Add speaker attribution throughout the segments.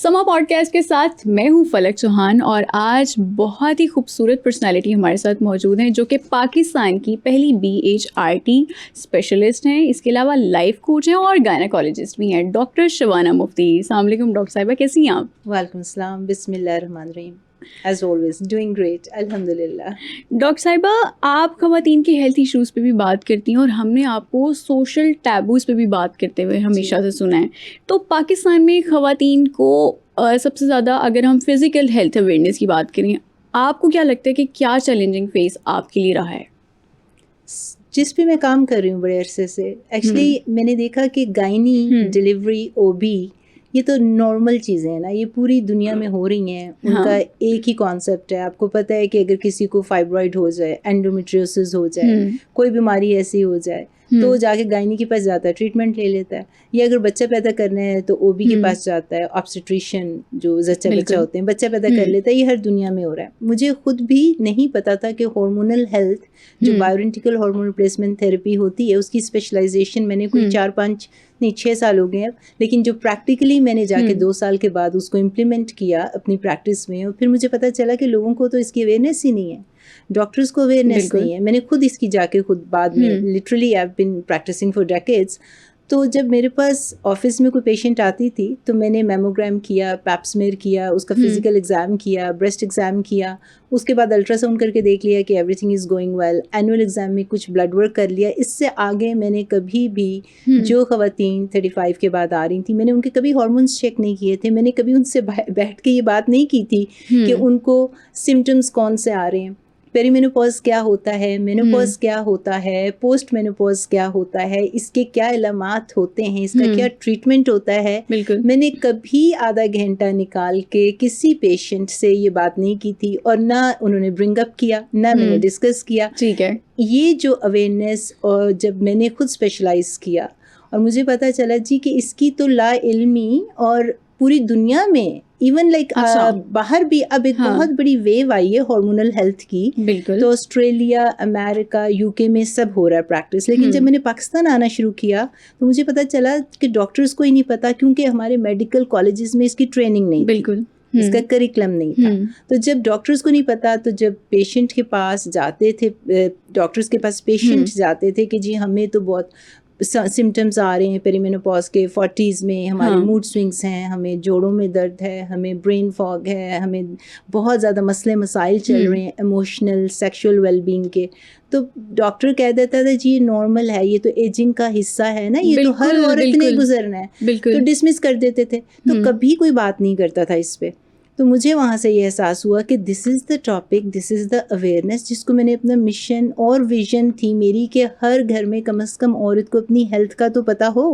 Speaker 1: समा पॉडकास्ट के साथ मैं हूं फलक चौहान और आज बहुत ही खूबसूरत पर्सनालिटी हमारे साथ मौजूद हैं जो कि पाकिस्तान की पहली BHRT स्पेशलिस्ट हैं। इसके अलावा लाइफ कोच हैं और गायनेकोलॉजिस्ट भी हैं, डॉक्टर शबाना मुफ्ती। अस्सलाम वालेकुम डॉक्टर साहिबा, कैसी हैं आप?
Speaker 2: वालेकुम सलाम, बिस्मिल्लाहिर्रहमानिर्रहीम। As always, doing great, अल्हम्दुलिल्लाह।
Speaker 1: डॉक्टर साहिबा, आप ख़वातीन के हेल्थ इश्यूज़ पे भी बात करती हैं और हमने आपको सोशल टैबूज़ पे भी बात करते हुए हमेशा से सुना है। तो पाकिस्तान में ख़वातीन को सबसे ज़्यादा अगर हम फ़िज़िकल हेल्थ अवेयरनेस की बात करें, आपको क्या लगता है कि क्या चैलेंजिंग फेस आपके लिए रहा है?
Speaker 2: जिस पे मैं काम कर रही हूँ बड़े अरसे से, एक्चुअली मैंने देखा कि गायनी, डिलीवरी, OB ये तो नॉर्मल चीज़ें हैं ना, ये पूरी दुनिया में हो रही हैं। उनका एक ही कॉन्सेप्ट है। आपको पता है कि अगर किसी को फाइब्रॉइड हो जाए, एंडोमेट्रियोसिस हो जाए, कोई बीमारी ऐसी हो जाए तो जाके गायनी के पास जाता है, ट्रीटमेंट ले लेता है। या अगर बच्चा पैदा करना है तो OB के पास जाता है, ऑब्स्टेट्रिशियन जो जच्चा बच्चा होते हैं, बच्चा पैदा कर लेता है। ये हर दुनिया में हो रहा है। मुझे खुद भी नहीं पता था कि हार्मोनल हेल्थ जो बायोइडेंटिकल हार्मोन रिप्लेसमेंट थेरेपी होती है उसकी स्पेशलाइजेशन मैंने कोई 6 साल हो गए अब, लेकिन जो प्रैक्टिकली मैंने जाके 2 साल के बाद उसको इम्प्लीमेंट किया अपनी प्रैक्टिस में, और फिर मुझे पता चला कि लोगों को तो इसकी अवेयरनेस ही नहीं है, डॉक्टर्स को अवेयरनेस नहीं है। मैंने खुद इसकी जाके खुद बाद में literally I have been practising for decades. तो जब मेरे पास ऑफिस में कोई पेशेंट आती थी तो मैंने मेमोग्राम किया, पैप्समेयर किया, उसका फिजिकल एग्जाम किया, ब्रेस्ट एग्जाम किया, उसके बाद अल्ट्रासाउंड करके देख लिया कि everything is going well, annual exam में कुछ ब्लड वर्क कर लिया। इससे आगे मैंने कभी भी जो ख़वातीन 35 के बाद आ रही थी, मैंने उनके कभी हार्मोन्स चेक नहीं किए थे। मैंने कभी उनसे बैठ के ये बात नहीं की थी कि उनको सिम्टम्स कौन से आ रहे हैं, पेरीमेनोपॉज क्या होता है, मेनोपॉज क्या होता है, पोस्ट मेनोपॉज क्या होता है, इसके क्या इलामात होते हैं, इसका क्या ट्रीटमेंट होता है। मैंने कभी आधा घंटा निकाल के किसी पेशेंट से ये बात नहीं की थी, और ना उन्होंने ब्रिंग अप किया, ना मैंने डिस्कस किया।
Speaker 1: ठीक है। ये
Speaker 2: जो अवेयरनेस, और जब मैंने खुद स्पेशलाइज किया और मुझे पता चला जी कि इसकी तो ला इल्मी और पूरी दुनिया में इवन बाहर भी अब एक बहुत बड़ी वेव आई है हार्मोनल हेल्थ की। तो ऑस्ट्रेलिया, अमेरिका, UK में सब हो रहा है प्रैक्टिस। लेकिन जब मैंने पाकिस्तान आना शुरू किया तो मुझे पता चला कि डॉक्टर्स को ही नहीं पता, क्योंकि हमारे मेडिकल कॉलेजेस में इसकी ट्रेनिंग नहीं थी, इसका करिकुलम नहीं था। तो जब डॉक्टर्स को नहीं पता, तो जब पेशेंट के पास जाते थे, डॉक्टर्स के पास पेशेंट जाते थे कि जी हमें तो बहुत सिम्टम्स आ रहे हैं पेरीमेनोपॉज के, 40s में हमारे मूड स्विंग्स हैं, हमें जोड़ों में दर्द है, हमें ब्रेन फॉग है, हमें बहुत ज़्यादा मसले मसाइल चल रहे हैं इमोशनल, सेक्सुअल वेलबींग के, तो डॉक्टर कह देता था जी ये नॉर्मल है, ये तो एजिंग का हिस्सा है ना, ये तो हर औरत ने गुजरना है, तो डिसमिस कर देते थे। तो कभी कोई बात नहीं करता था इस पे। तो मुझे वहाँ से ये एहसास हुआ कि this is the topic, this is the awareness, जिसको मैंने अपना मिशन और विजन थी मेरी कि हर घर में कम से कम औरत को अपनी हेल्थ का तो पता हो।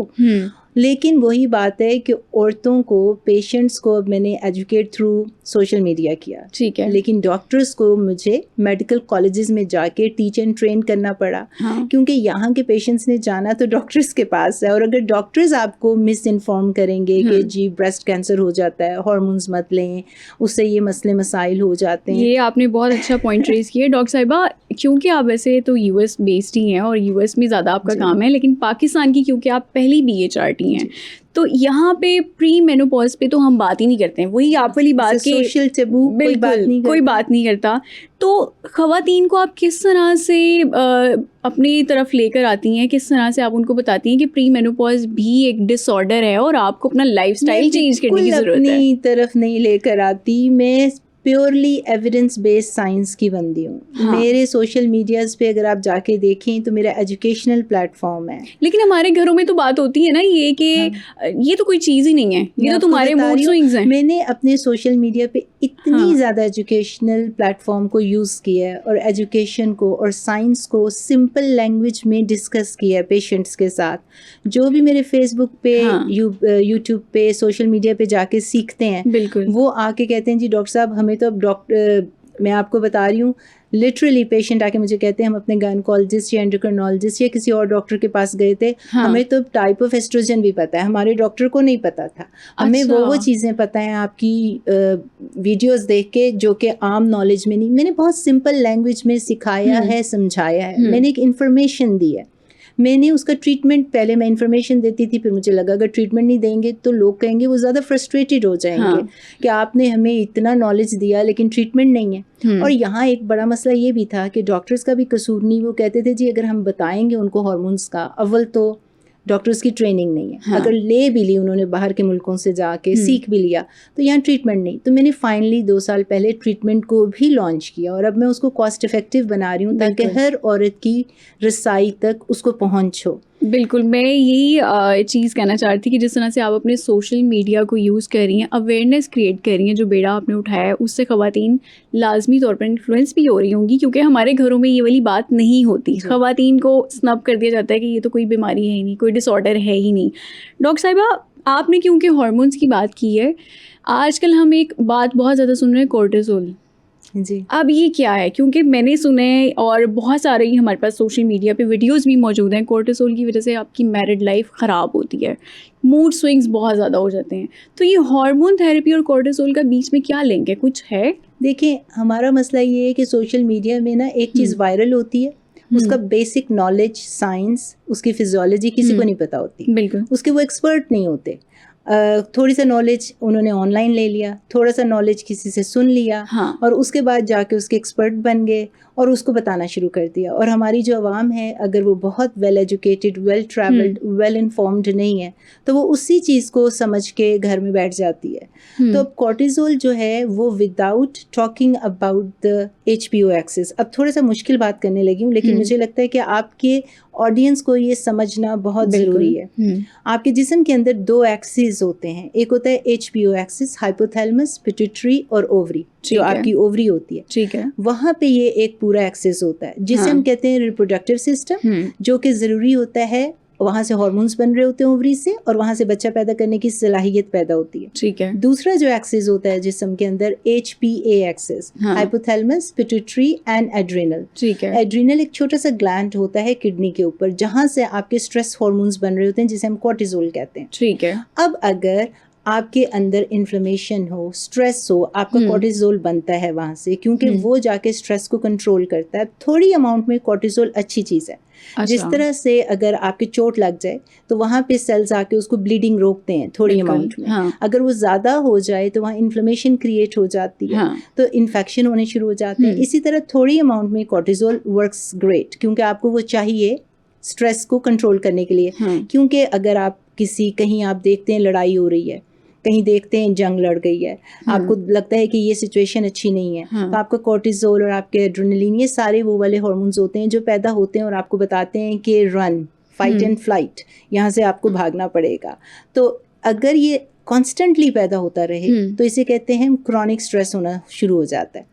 Speaker 2: लेकिन वही बात है कि औरतों को, पेशेंट्स को अब मैंने एजुकेट थ्रू सोशल मीडिया किया, ठीक है, लेकिन डॉक्टर्स को मुझे मेडिकल कॉलेजेस में जाके टीच एंड ट्रेन करना पड़ा। क्योंकि यहाँ के पेशेंट्स ने जाना तो डॉक्टर्स के पास है, और अगर डॉक्टर्स आपको मिस इन्फॉर्म करेंगे कि जी ब्रेस्ट कैंसर हो जाता है, हार्मोन्स मत लें, उससे ये मसले मसाइल हो जाते हैं।
Speaker 1: ये आपने बहुत अच्छा पॉइंट रेज किया डॉक्टर साहिबा, क्योंकि आप वैसे तो US बेस्ड ही हैं और US में ज़्यादा आपका काम है, लेकिन पाकिस्तान की क्योंकि आप पहली BHRT हैं, तो यहाँ पे प्री मेनोपॉज पे तो हम बात ही नहीं करते हैं। वही आप वाली बात के
Speaker 2: सोशल टैबू, कोई
Speaker 1: बात नहीं करता। तो ख़वातीन को आप किस तरह से अपनी तरफ लेकर आती हैं, किस तरह से आप उनको बताती हैं कि प्री मेनोपॉज भी एक डिसऑर्डर है और आपको अपना लाइफस्टाइल चेंज करने की ज़रूरत है?
Speaker 2: अपनी तरफ नहीं लेकर आती, मैं प्योरली एविडेंस बेस्ड साइंस की बंदी हूँ। मेरे सोशल मीडियाज़ पे अगर आप जाके देखें तो मेरा एजुकेशनल प्लेटफॉर्म है।
Speaker 1: लेकिन हमारे घरों में तो बात होती है ना ये कि ये तो कोई चीज़ ही नहीं है, ये तो तुम्हारे मूड स्विंग्स हैं।
Speaker 2: मैंने अपने सोशल मीडिया पे इतनी ज़्यादा एजुकेशनल प्लेटफॉर्म को यूज़ किया है, और एजुकेशन को और साइंस को सिंपल लैंग्वेज में डिस्कस किया है पेशेंट्स के साथ। जो भी मेरे फेसबुक पे, यूट्यूब पे, सोशल मीडिया पे जाके सीखते हैं, वो आके कहते हैं जी डॉक्टर साहब हमें तो अब डॉक्टर, मैं आपको बता रही हूँ, लिटरली पेशेंट आके मुझे कहते हैं हम अपने गायनेकोलॉजिस्ट या एंडोक्रिनोलॉजिस्ट या किसी और डॉक्टर के पास गए थे, हमें तो टाइप ऑफ एस्ट्रोजन भी पता है, हमारे डॉक्टर को नहीं पता था। हमें वो चीज़ें पता है आपकी वीडियोस देख के, जो कि आम नॉलेज में नहीं। मैंने बहुत सिंपल लैंग्वेज में सिखाया है, समझाया है, मैंने एक इन्फॉर्मेशन दी है। मैंने उसका ट्रीटमेंट, पहले मैं इन्फॉर्मेशन देती थी, फिर मुझे लगा अगर ट्रीटमेंट नहीं देंगे तो लोग कहेंगे, वो ज़्यादा फ्रस्ट्रेटेड हो जाएंगे।
Speaker 1: हाँ।
Speaker 2: कि आपने हमें इतना नॉलेज दिया लेकिन ट्रीटमेंट नहीं है। और यहाँ एक बड़ा मसला ये भी था कि डॉक्टर्स का भी कसूर नहीं। वो कहते थे जी अगर हम बताएंगे उनको हार्मोन्स का, अव्वल तो डॉक्टर्स की ट्रेनिंग नहीं है।
Speaker 1: हाँ।
Speaker 2: अगर ले भी ली उन्होंने बाहर के मुल्कों से जाके सीख भी लिया तो यहाँ ट्रीटमेंट नहीं। तो मैंने फाइनली 2 साल पहले ट्रीटमेंट को भी लॉन्च किया और अब मैं उसको कॉस्ट इफेक्टिव बना रही हूँ ताकि हर औरत की रसाई तक उसको पहुँच हो।
Speaker 1: बिल्कुल, मैं यही चीज़ कहना चाह रही थी कि जिस तरह से आप अपने सोशल मीडिया को यूज़ कर रही हैं, अवेयरनेस क्रिएट कर रही हैं, जो बेड़ा आपने उठाया है उससे ख़वातीन लाजमी तौर पर इन्फ्लुएंस भी हो रही होंगी, क्योंकि हमारे घरों में ये वाली बात नहीं होती। ख़वातीन को स्नब कर दिया जाता है कि ये तो कोई बीमारी है ही नहीं, कोई डिसऑर्डर है ही नहीं। डॉक्टर साहिबा, आपने क्योंकि हार्मोन्स की बात की है, आजकल हम एक बात बहुत ज़्यादा सुन रहे हैं, कोर्टिसोल।
Speaker 2: जी।
Speaker 1: अब ये क्या है? क्योंकि मैंने सुने और बहुत सारे ही हमारे पास सोशल मीडिया पे वीडियोस भी मौजूद हैं, कोर्टिसोल की वजह से आपकी मैरिड लाइफ ख़राब होती है, मूड स्विंग्स बहुत ज़्यादा हो जाते हैं। तो ये हार्मोन थेरेपी और कोर्टिसोल का बीच में क्या लिंक है, कुछ है?
Speaker 2: देखिए, हमारा मसला ये है कि सोशल मीडिया में ना एक चीज़ वायरल होती है, उसका बेसिक नॉलेज, साइंस, उसकी फिजियोलॉजी किसी को नहीं पता होती।
Speaker 1: बिल्कुल।
Speaker 2: उसके वो एक्सपर्ट नहीं होते। थोड़ी सा नॉलेज उन्होंने ऑनलाइन ले लिया, थोड़ा सा नॉलेज किसी से सुन लिया,
Speaker 1: हाँ।
Speaker 2: और उसके बाद जाके उसके एक्सपर्ट बन गए और उसको बताना शुरू कर दिया। और हमारी जो आवाम है, अगर वो बहुत well educated, well travelled, well informed नहीं है तो वो उसी चीज़ को समझ के घर में बैठ जाती है। तो अब कॉर्टिसोल जो है वो without talking about the HPO axis, अब थोड़ा सा मुश्किल बात करने लगी हूँ, लेकिन मुझे लगता है कि आपके ऑडियंस को ये समझना बहुत ज़रूरी है। आपके जिस्म के अंदर 2 एक्सिस होते हैं, एक होता है HPO एक्सिस, हाइपोथैलेमस, पिट्यूटरी और ओवरी, जो आपकी ओवरी होती है।
Speaker 1: ठीक है।
Speaker 2: वहाँ पे ये एक पूरा एक्सेस होता है जिसे हम कहते हैं रिप्रोडक्टिव सिस्टम, जो कि ज़रूरी होता है। वहाँ से हार्मोन्स बन रहे होते हैं ओवरी से, और वहाँ से बच्चा पैदा करने की सलाहियत पैदा होती है।
Speaker 1: ठीक है।
Speaker 2: दूसरा जो एक्सेस होता है जिस्म के अंदर, HPA axis, hypothalamus, pituitary and adrenal.
Speaker 1: ठीक है।
Speaker 2: एड्रिनल एक छोटा सा ग्लैंड होता है किडनी के ऊपर, जहाँ से आपके स्ट्रेस हार्मोन्स बन रहे होते हैं, जिसे हम कॉर्टिसोल कहते हैं।
Speaker 1: ठीक है।
Speaker 2: अब अगर आपके अंदर इन्फ्लेमेशन हो, स्ट्रेस हो, आपका कॉर्टिसोल बनता है वहाँ से, क्योंकि वो जाके स्ट्रेस को कंट्रोल करता है। थोड़ी अमाउंट में कॉर्टिसोल अच्छी चीज़ है।
Speaker 1: अच्छा।
Speaker 2: जिस तरह से अगर आपके चोट लग जाए तो वहाँ पे सेल्स आके उसको ब्लीडिंग रोकते हैं थोड़ी अमाउंट में।
Speaker 1: हाँ।
Speaker 2: अगर वो ज़्यादा हो जाए तो वहाँ इन्फ्लेमेशन क्रिएट हो जाती है।
Speaker 1: हाँ।
Speaker 2: तो इन्फेक्शन होने शुरू हो जाते हैं। इसी तरह थोड़ी अमाउंट में कॉर्टिसोल वर्क्स ग्रेट, क्योंकि आपको वो चाहिए स्ट्रेस को कंट्रोल करने के लिए। क्योंकि अगर आप कहीं आप देखते हैं लड़ाई हो रही है, कहीं देखते हैं जंग लड़ गई है, आपको लगता है कि ये सिचुएशन अच्छी नहीं है, तो आपका कॉर्टिसोल और आपके एड्रेनलिन, ये सारे वो वाले हार्मोन्स होते हैं जो पैदा होते हैं और आपको बताते हैं कि रन, फाइट एंड फ्लाइट, यहाँ से आपको भागना पड़ेगा। तो अगर ये कॉन्स्टेंटली पैदा होता रहे तो इसे कहते हैं क्रॉनिक स्ट्रेस होना शुरू हो जाता है।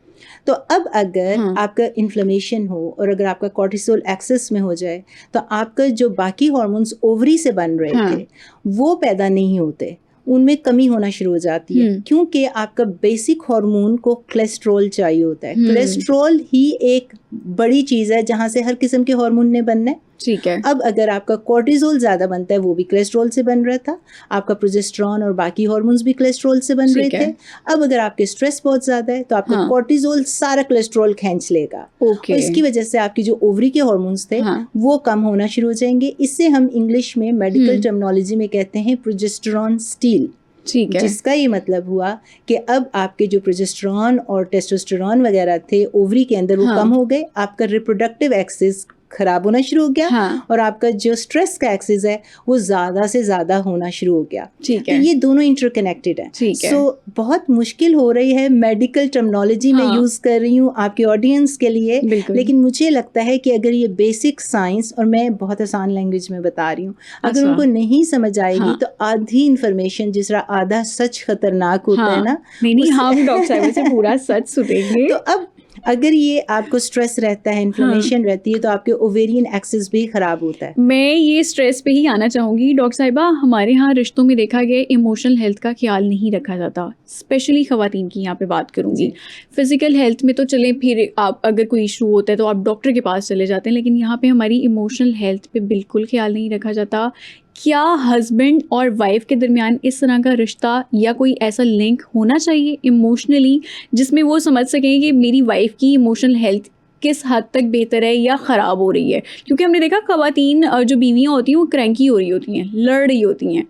Speaker 2: तो अब अगर आपका इन्फ्लेमेशन हो और अगर आपका कॉर्टिसोल एक्सेस में हो जाए तो आपका जो बाकी हार्मोन्स ओवरी से बन रहे थे वो पैदा नहीं होते, उनमें कमी होना शुरू हो जाती है। क्योंकि आपका बेसिक हार्मोन को कोलेस्ट्रॉल चाहिए होता है। कोलेस्ट्रॉल ही एक बड़ी चीज़ है जहाँ से हर किस्म के हार्मोन ने बनना है।
Speaker 1: ठीक है।
Speaker 2: अब अगर आपका कॉर्टिसोल ज़्यादा बनता है, वो भी कोलेस्ट्रॉल से बन रहा था, आपका प्रोजेस्टेरॉन और बाकी हार्मोन्स भी कोलेस्ट्रॉल से बन रहे थे। अब अगर आपके स्ट्रेस बहुत ज़्यादा है तो आपका कॉर्टिसोल सारा कोलेस्ट्रॉल खींच लेगा। और इसकी वजह से आपकी जो ओवरी के हार्मोन्स थे वो कम होना शुरू हो जाएंगे। इससे हम इंग्लिश में मेडिकल टर्मिनोलॉजी में कहते हैं प्रोजेस्टेरॉन स्टील।
Speaker 1: ठीक है।
Speaker 2: जिसका ये मतलब हुआ कि अब आपके जो प्रोजेस्टेरॉन और टेस्टोस्टेरॉन वगैरह थे ओवरी के अंदर वो कम हो गए, आपका रिप्रोडक्टिव एक्सिस खराब होना शुरू हो गया और आपका जो स्ट्रेस का एक्सिस है वो ज़्यादा से ज़्यादा होना शुरू हो गया।
Speaker 1: ठीक है।
Speaker 2: तो ये दोनों इंटरकनेक्टेड हैं। सो बहुत मुश्किल हो रही है, मेडिकल टर्मिनोलॉजी में यूज़ कर रही हूँ आपके ऑडियंस के लिए, लेकिन मुझे लगता है कि अगर ये बेसिक साइंस, और मैं बहुत आसान लैंग्वेज में बता रही हूँ, अगर उनको नहीं समझ आएगी तो आधी इन्फॉर्मेशन, जिस तरह आधा सच खतरनाक होता है ना,
Speaker 1: नहीं हम डॉक्टर साहब से पूरा सच सुनेंगे।
Speaker 2: तो अब अगर ये आपको स्ट्रेस रहता है, इन्फ्लेमेशन रहती है, तो आपके ओवेरियन एक्सिस भी खराब होता है।
Speaker 1: मैं ये स्ट्रेस पे ही आना चाहूँगी। डॉक्टर साहिबा, हमारे यहाँ रिश्तों में देखा गया इमोशनल हेल्थ का ख्याल नहीं रखा जाता, स्पेशली ख़वातीन की यहाँ पे बात करूँगी। फिज़िकल हेल्थ में तो चलें, फिर आप अगर कोई इशू होता है तो आप डॉक्टर के पास चले जाते हैं, लेकिन यहाँ पे हमारी इमोशनल हेल्थ पे बिल्कुल ख्याल नहीं रखा जाता। क्या हस्बैंड और वाइफ के दरमियान इस तरह का रिश्ता या कोई ऐसा लिंक होना चाहिए इमोशनली, जिसमें वो समझ सकें कि मेरी वाइफ की इमोशनल हेल्थ किस हद तक बेहतर है या ख़राब हो रही है? क्योंकि हमने देखा ख़वातीन जो बीवियाँ होती हैं वो क्रैंकी हो रही होती हैं, लड़ रही होती हैं,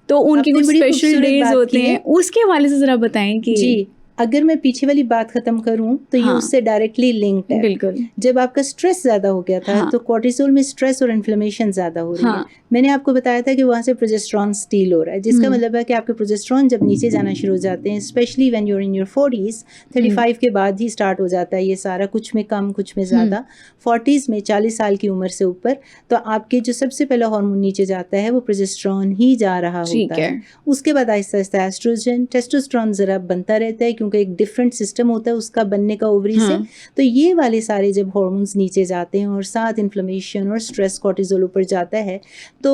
Speaker 1: तो उनके
Speaker 2: आपने
Speaker 1: कुछ
Speaker 2: बड़ी
Speaker 1: स्पेशल
Speaker 2: खूबसूरत
Speaker 1: डेज
Speaker 2: बात
Speaker 1: होते
Speaker 2: की है।
Speaker 1: हैं, उसके हवाले से ज़रा बताएं कि
Speaker 2: जी, अगर मैं पीछे वाली बात ख़त्म करूँ तो ये
Speaker 1: हाँ।
Speaker 2: उससे डायरेक्टली लिंक्ड है।
Speaker 1: बिल्कुल।
Speaker 2: जब आपका स्ट्रेस ज़्यादा हो गया था
Speaker 1: हाँ।
Speaker 2: तो कॉर्टिसोल में स्ट्रेस और इन्फ्लेमेशन ज़्यादा हो रही है।
Speaker 1: हाँ।
Speaker 2: मैंने आपको बताया था कि वहाँ से प्रोजेस्टेरॉन स्टील हो रहा है, जिसका मतलब है कि आपके प्रोजेस्टेरॉन जब नीचे जाना शुरू हो जाते हैं, specially when you are in your 40s, 35 के बाद ही स्टार्ट हो जाता है ये सारा, कुछ में कम कुछ में ज़्यादा। 40s में 40 साल की उम्र से ऊपर तो आपके जो सबसे पहला हार्मोन नीचे जाता है वो प्रोजेस्टेरॉन ही जा रहा
Speaker 1: ठीक
Speaker 2: होता
Speaker 1: है।
Speaker 2: है। उसके बाद आहिस्ता आहिस्ता एस्ट्रोजन, टेस्टोस्टेरोन ज़रा बनता रहता है क्योंकि एक डिफरेंट सिस्टम होता है उसका बनने का ओवरी से। तो ये वाले सारे जब हार्मोन्स नीचे जाते हैं और साथ इन्फ्लेमेशन और स्ट्रेस कॉर्टिसोल ऊपर जाता है तो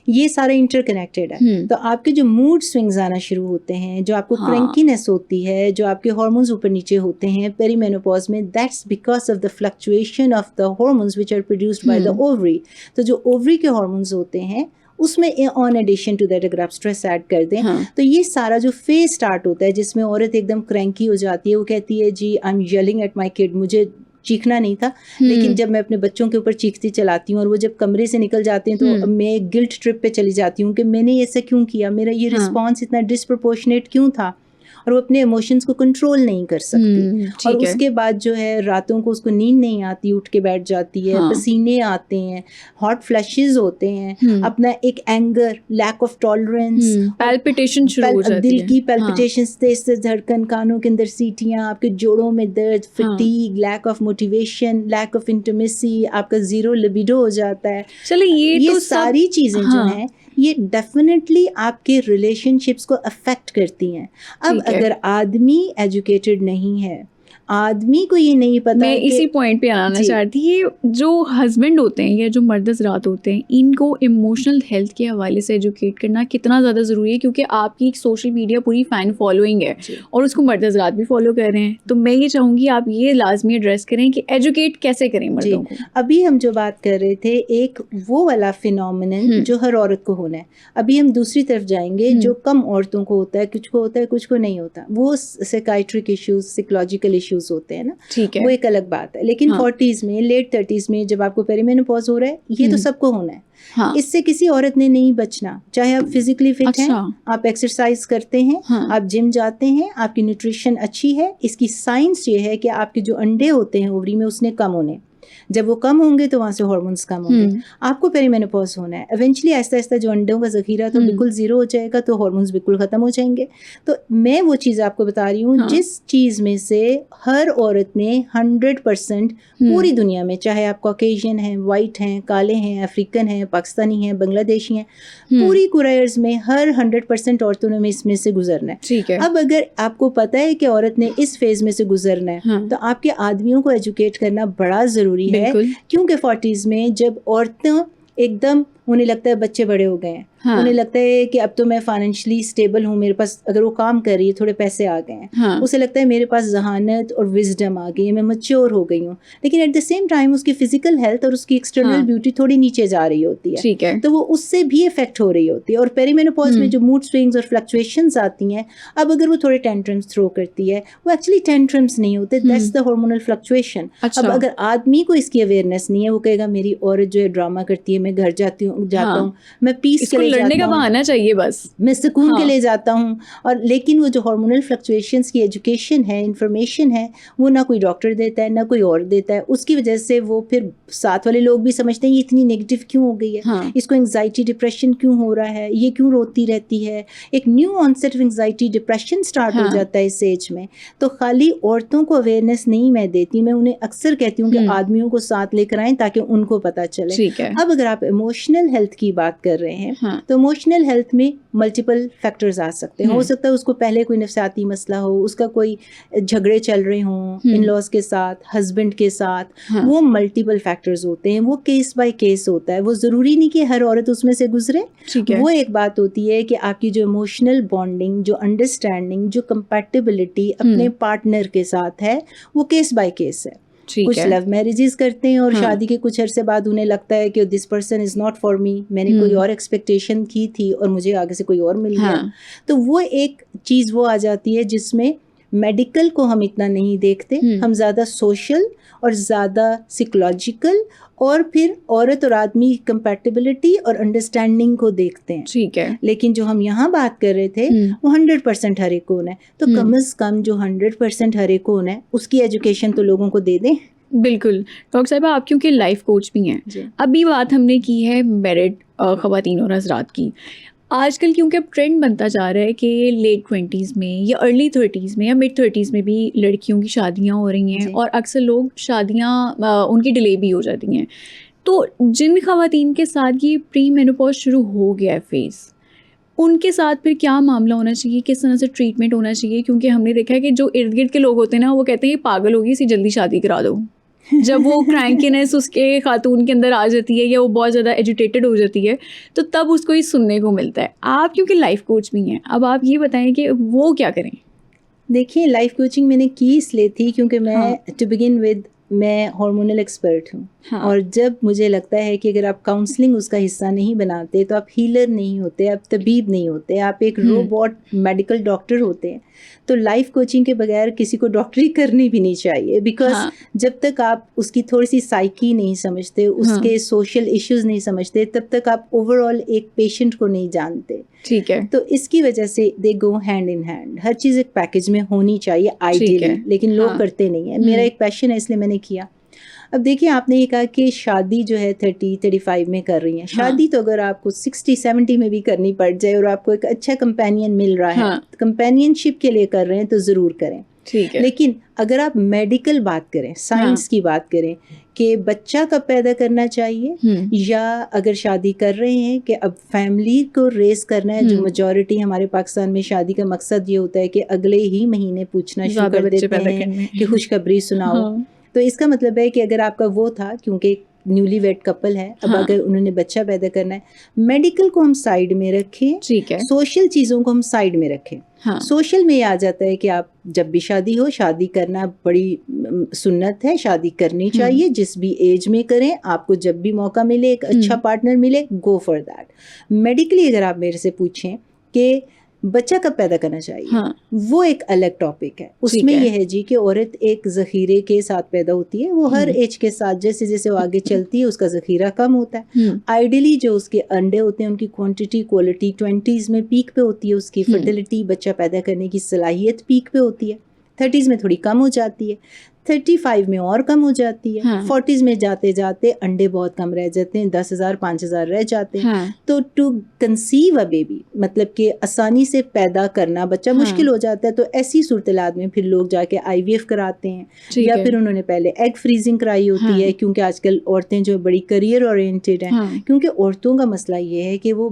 Speaker 2: ये सारे इंटरकनेक्टेड है। तो आपके जो मूड स्विंग्स आना शुरू होते हैं, जो आपको क्रैंकीनेस होती है, जो आपके हार्मोन्स ऊपर नीचे होते हैं पेरीमेनोपॉज में, that's because of the fluctuation of the hormones which are produced by the ovary. तो जो ओवरी के हार्मोन्स होते हैं उसमें ऑन एडिशन टू दैट अगर आप स्ट्रेस ऐड कर दें तो ये सारा जो फेज स्टार्ट होता है जिसमें औरत एकदम क्रैंकी हो जाती है, वो कहती है जी I am yelling at my kid, मुझे चीखना नहीं था लेकिन जब मैं अपने बच्चों के ऊपर चीखती चलाती हूँ और वो जब कमरे से निकल जाते हैं तो मैं गिल्ट ट्रिप पे चली जाती हूँ कि मैंने ऐसा क्यों किया, मेरा ये रिस्पॉन्स इतना डिस्प्रपोर्शनेट क्यों था, और वो अपने इमोशंस को कंट्रोल नहीं कर सकती। और उसके बाद जो है रातों को उसको नींद नहीं आती, उठ के बैठ जाती है, पसीने आते हैं, हॉट फ्लैशेस होते हैं, अपना एक anger, lack of tolerance,
Speaker 1: palpitation शुरू हो जाती है,
Speaker 2: दिल की पैल्पिटेशंस, तेज तेज धड़कन, कानों के अंदर सीटियां, आपके जोड़ों में दर्द, fatigue, lack of motivation, lack of intimacy, आपका जीरो लिबिडो हो जाता है।
Speaker 1: चलिए ये तो
Speaker 2: सारी चीजें जो हैं ये डेफिनेटली आपके रिलेशनशिप्स को अफेक्ट करती हैं। अब अगर आदमी एजुकेटेड नहीं है, आदमी को ये नहीं पता,
Speaker 1: मैं इसी पॉइंट पे आना चाहती, ये जो हस्बैंड होते हैं या जो मर्द हज़रात होते हैं इनको इमोशनल हेल्थ के हवाले से एजुकेट करना कितना ज़्यादा ज़रूरी है, क्योंकि आपकी एक सोशल मीडिया पूरी फ़ैन फॉलोइंग है और उसको मर्द हज़रात भी फॉलो कर रहे हैं। तो मैं ये चाहूँगी आप ये लाजमी एड्रेस करें कि एजुकेट कैसे करें मर्दों को।
Speaker 2: अभी हम जो बात कर रहे थे एक वो वाला फिनोमिनन जो हर औरत को होना है, अभी हम दूसरी तरफ जाएंगे जो कम औरतों को होता है, कुछ को होता है कुछ को नहीं होता, वो साइकाइट्रिक इश्यूज, साइकोलॉजिकल इश्यूज होते हैं ना,
Speaker 1: ठीक है,
Speaker 2: वो एक अलग बात है। लेकिन 40s में, लेट 30s में जब आपको पेरीमेनोपॉज हो रहा है, ये तो सबको होना है। इससे किसी औरत ने नहीं बचना, चाहे आप फिजिकली फिट हैं, आप एक्सरसाइज करते हैं, आप जिम जाते हैं, आपकी न्यूट्रिशन अच्छी है, इसकी साइंस ये है कि आपके जो अंडे होते हैं ओवरी में उसने कम होने, जब वो कम होंगे तो वहाँ से हार्मोन्स कम होंगे, आपको पेरीमेनोपॉज होना है। इवेंचुअली आहिस्ता आहिस्ता जो अंडों का ज़ख़ीरा तो बिल्कुल ज़ीरो हो जाएगा, तो हार्मोन्स बिल्कुल ख़त्म हो जाएंगे। तो मैं वो चीज़ आपको बता रही हूँ जिस चीज़ में से हर औरत ने 100% पूरी दुनिया में, चाहे आप कॉकेशियन हैं, वाइट हैं, काले हैं, अफ्रीकन हैं, पाकिस्तानी हैं, बांग्लादेशी हैं, पूरी कुरायर्स में हर 100% औरतों ने इसमें से गुजरना है। अब अगर आपको पता है कि औरत ने इस फेज़ में से गुजरना है तो आपके आदमियों को एजुकेट करना बड़ा ज़रूरी है, क्योंकि 40s में जब औरतें एकदम उन्हें लगता है बच्चे बड़े हो गए हैं, उन्हें लगता है कि अब तो मैं फाइनेंशियली स्टेबल हूँ, मेरे पास, अगर वो काम कर रही है, थोड़े पैसे आ गए हैं, उसे लगता है मेरे पास जहानत और विजडम आ गई है, मैं मैच्योर हो गई हूँ। लेकिन एट द सेम टाइम उसकी फिजिकल हेल्थ और उसकी एक्सटर्नल ब्यूटी थोड़ी नीचे जा रही होती है, तो वो उससे भी इफेक्ट हो रही होती है। और पेरीमेनोपॉज में जो मूड स्विंग्स और फ्लक्चुएशंस आती हैं, अब अगर वो थोड़े टेंट्रम्स थ्रो करती है, वो एक्चुअली टेंट्रम्स नहीं होते, दैट्स द हार्मोनल फ्लक्चुएशन। अब अगर आदमी को इसकी अवेयरनेस नहीं है, वो कहेगा मेरी औरत जो है ड्रामा करती है, मैं घर जाता हूँ, मैं पीस के लिए
Speaker 1: लड़ने का बहाना चाहिए, बस
Speaker 2: मैं सुकून के लिए जाता हूँ। और लेकिन वो जो हार्मोनल फ्लक्चुएशंस की एजुकेशन है, इंफॉर्मेशन है, वो ना कोई डॉक्टर देता है ना कोई और देता है। उसकी वजह से वो फिर साथ वाले लोग भी समझते हैं ये इतनी नेगेटिव क्यों हो गई है, इसको एंग्जाइटी डिप्रेशन क्यों हो रहा है, ये क्यों रोती रहती है। एक new onset of anxiety depression start हो जाता है इस एज में। तो खाली औरतों को अवेयरनेस नहीं मैं देती, मैं उन्हें अक्सर कहती हूँ कि आदमियों को साथ लेकर आएं ताकि उनको पता चले। अब अगर आप इमोशनल हेल्थ की बात कर रहे हैं तो इमोशनल हेल्थ में मल्टीपल फैक्टर्स आ सकते हैं। हो सकता है उसको पहले कोई नफसियाती मसला हो, उसका कोई झगड़े चल रहे हों इन लॉज के साथ, हस्बैंड के साथ, वो मल्टीपल फैक्टर्स होते हैं, वो केस बाय केस होता है, वो ज़रूरी नहीं कि हर औरत उसमें से गुजरे। वो एक बात होती है कि आपकी जो इमोशनल बॉन्डिंग, जो अंडरस्टैंडिंग, जो कंपैटिबिलिटी अपने पार्टनर के साथ है, वो केस बाय केस है। कुछ लव मैरिजेस करते हैं और शादी के कुछ अरसे बाद उन्हें लगता है कि this person is not for me, मैंने कोई और एक्सपेक्टेशन की थी और मुझे आगे से कोई और मिल गया। तो वो एक चीज़ वो आ जाती है जिसमें मेडिकल को हम इतना नहीं देखते, हम ज़्यादा सोशल और ज़्यादा साइकोलॉजिकल और फिर औरत और आदमी कंपैटिबिलिटी और अंडरस्टैंडिंग को देखते हैं।
Speaker 1: ठीक है।
Speaker 2: लेकिन जो हम यहाँ बात कर रहे थे वो 100% हर एक कौन है, तो कम से कम जो 100% हर एक कौन है उसकी एजुकेशन तो लोगों को दे दें।
Speaker 1: बिल्कुल। डॉक्टर साहिबा, आप क्योंकि लाइफ कोच भी हैं, अभी बात हमने की है मैरिड ख़वातीन और हज़रात की। आजकल क्योंकि अब ट्रेंड बनता जा रहा है कि लेट 20s में या अर्ली 30s में या मिड 30s में भी लड़कियों की शादियां हो रही हैं, और अक्सर लोग शादियां उनकी डिले भी हो जाती हैं। तो जिन ख़वातीन के साथ ये प्री मेनोपॉज शुरू हो गया है फेज़, उनके साथ फिर क्या मामला होना चाहिए, किस तरह से ट्रीटमेंट होना चाहिए? क्योंकि हमने देखा है कि जो इर्द गिर्द के लोग होते हैं ना, वो कहते हैं ये पागल होगी, इसी जल्दी शादी करा दो। जब वो क्रैंकीनेस उसके खातून के अंदर आ जाती है या वो बहुत ज़्यादा एजुटेटेड हो जाती है, तो तब उसको ही सुनने को मिलता है। आप क्योंकि लाइफ कोच भी हैं, अब आप ये बताएं कि वो क्या करें?
Speaker 2: देखिए, लाइफ कोचिंग मैंने की इसलिए थी क्योंकि मैं टू बिगिन विद मैं हार्मोनल एक्सपर्ट हूँ। और जब मुझे लगता है कि अगर आप काउंसलिंग उसका हिस्सा नहीं बनाते तो आप हीलर नहीं होते, आप तबीब नहीं होते, आप एक रोबोट मेडिकल डॉक्टर होते हैं। तो लाइफ कोचिंग के बगैर किसी को डॉक्टरी करनी भी नहीं चाहिए, बिकॉज जब तक आप उसकी थोड़ी सी साइकी नहीं समझते, उसके सोशल इश्यूज नहीं समझते, तब तक आप ओवरऑल एक पेशेंट को नहीं जानते।
Speaker 1: ठीक है।
Speaker 2: तो इसकी वजह से दे गो हैंड इन हैंड, हर चीज़ एक पैकेज में होनी चाहिए आइडियली, लेकिन लोग करते नहीं है। मेरा एक पैशन है इसलिए मैंने किया। अब देखिए, आपने ये कहा कि शादी जो है 30-35 में कर रही हैं। शादी तो अगर आपको 60-70 में भी करनी पड़ जाए और आपको एक अच्छा कंपेनियन मिल रहा है, कंपेनियनशिप के लिए कर रहे हैं तो ज़रूर करें।
Speaker 1: ठीक है।
Speaker 2: लेकिन अगर आप मेडिकल बात करें, साइंस की बात करें कि बच्चा कब पैदा करना चाहिए, या अगर शादी कर रहे हैं कि अब फैमिली को रेस करना है, जो मेजॉरिटी हमारे पाकिस्तान में शादी का मकसद ये होता है कि अगले ही महीने पूछना शुरू कर देते हैं कि खुशखबरी सुनाओ। तो इसका मतलब है कि अगर आपका वो था, क्योंकि न्यूली वेड कपल है, अब अगर उन्होंने बच्चा पैदा करना है, मेडिकल को हम साइड में रखें, ठीक है, सोशल चीज़ों को हम साइड में रखें। सोशल में ये आ जाता है कि आप जब भी शादी हो, शादी करना बड़ी सुन्नत है, शादी करनी चाहिए, जिस भी एज में करें, आपको जब भी मौका मिले, एक अच्छा पार्टनर मिले, गो फॉर दैट। मेडिकली अगर आप मेरे से पूछें कि बच्चा कब पैदा करना चाहिए, वो एक अलग टॉपिक है। उसमें यह है जी कि औरत एक ज़ख़ीरे के साथ पैदा होती है, वो हर एज के साथ जैसे जैसे वो आगे चलती है उसका ज़ख़ीरा कम होता है। आइडियली जो उसके अंडे होते हैं उनकी क्वांटिटी क्वालिटी 20s में पीक पे होती है, उसकी फर्टिलिटी बच्चा पैदा करने की सलाहियत पीक पे होती है। 30s में थोड़ी कम हो जाती है, 35 में और कम हो जाती है, 40s में जाते जाते अंडे बहुत कम रह जाते हैं, 10,000 5,000 रह जाते हैं। तो टू कंसीव अ बेबी, मतलब कि आसानी से पैदा करना बच्चा मुश्किल हो जाता है। तो ऐसी सूरत में फिर लोग जाके IVF कराते हैं, या फिर उन्होंने पहले एग फ्रीजिंग कराई होती है, क्योंकि आजकल औरतें जो बड़ी करियर ओरिएंटेड हैं, क्योंकि औरतों का मसला ये है कि वो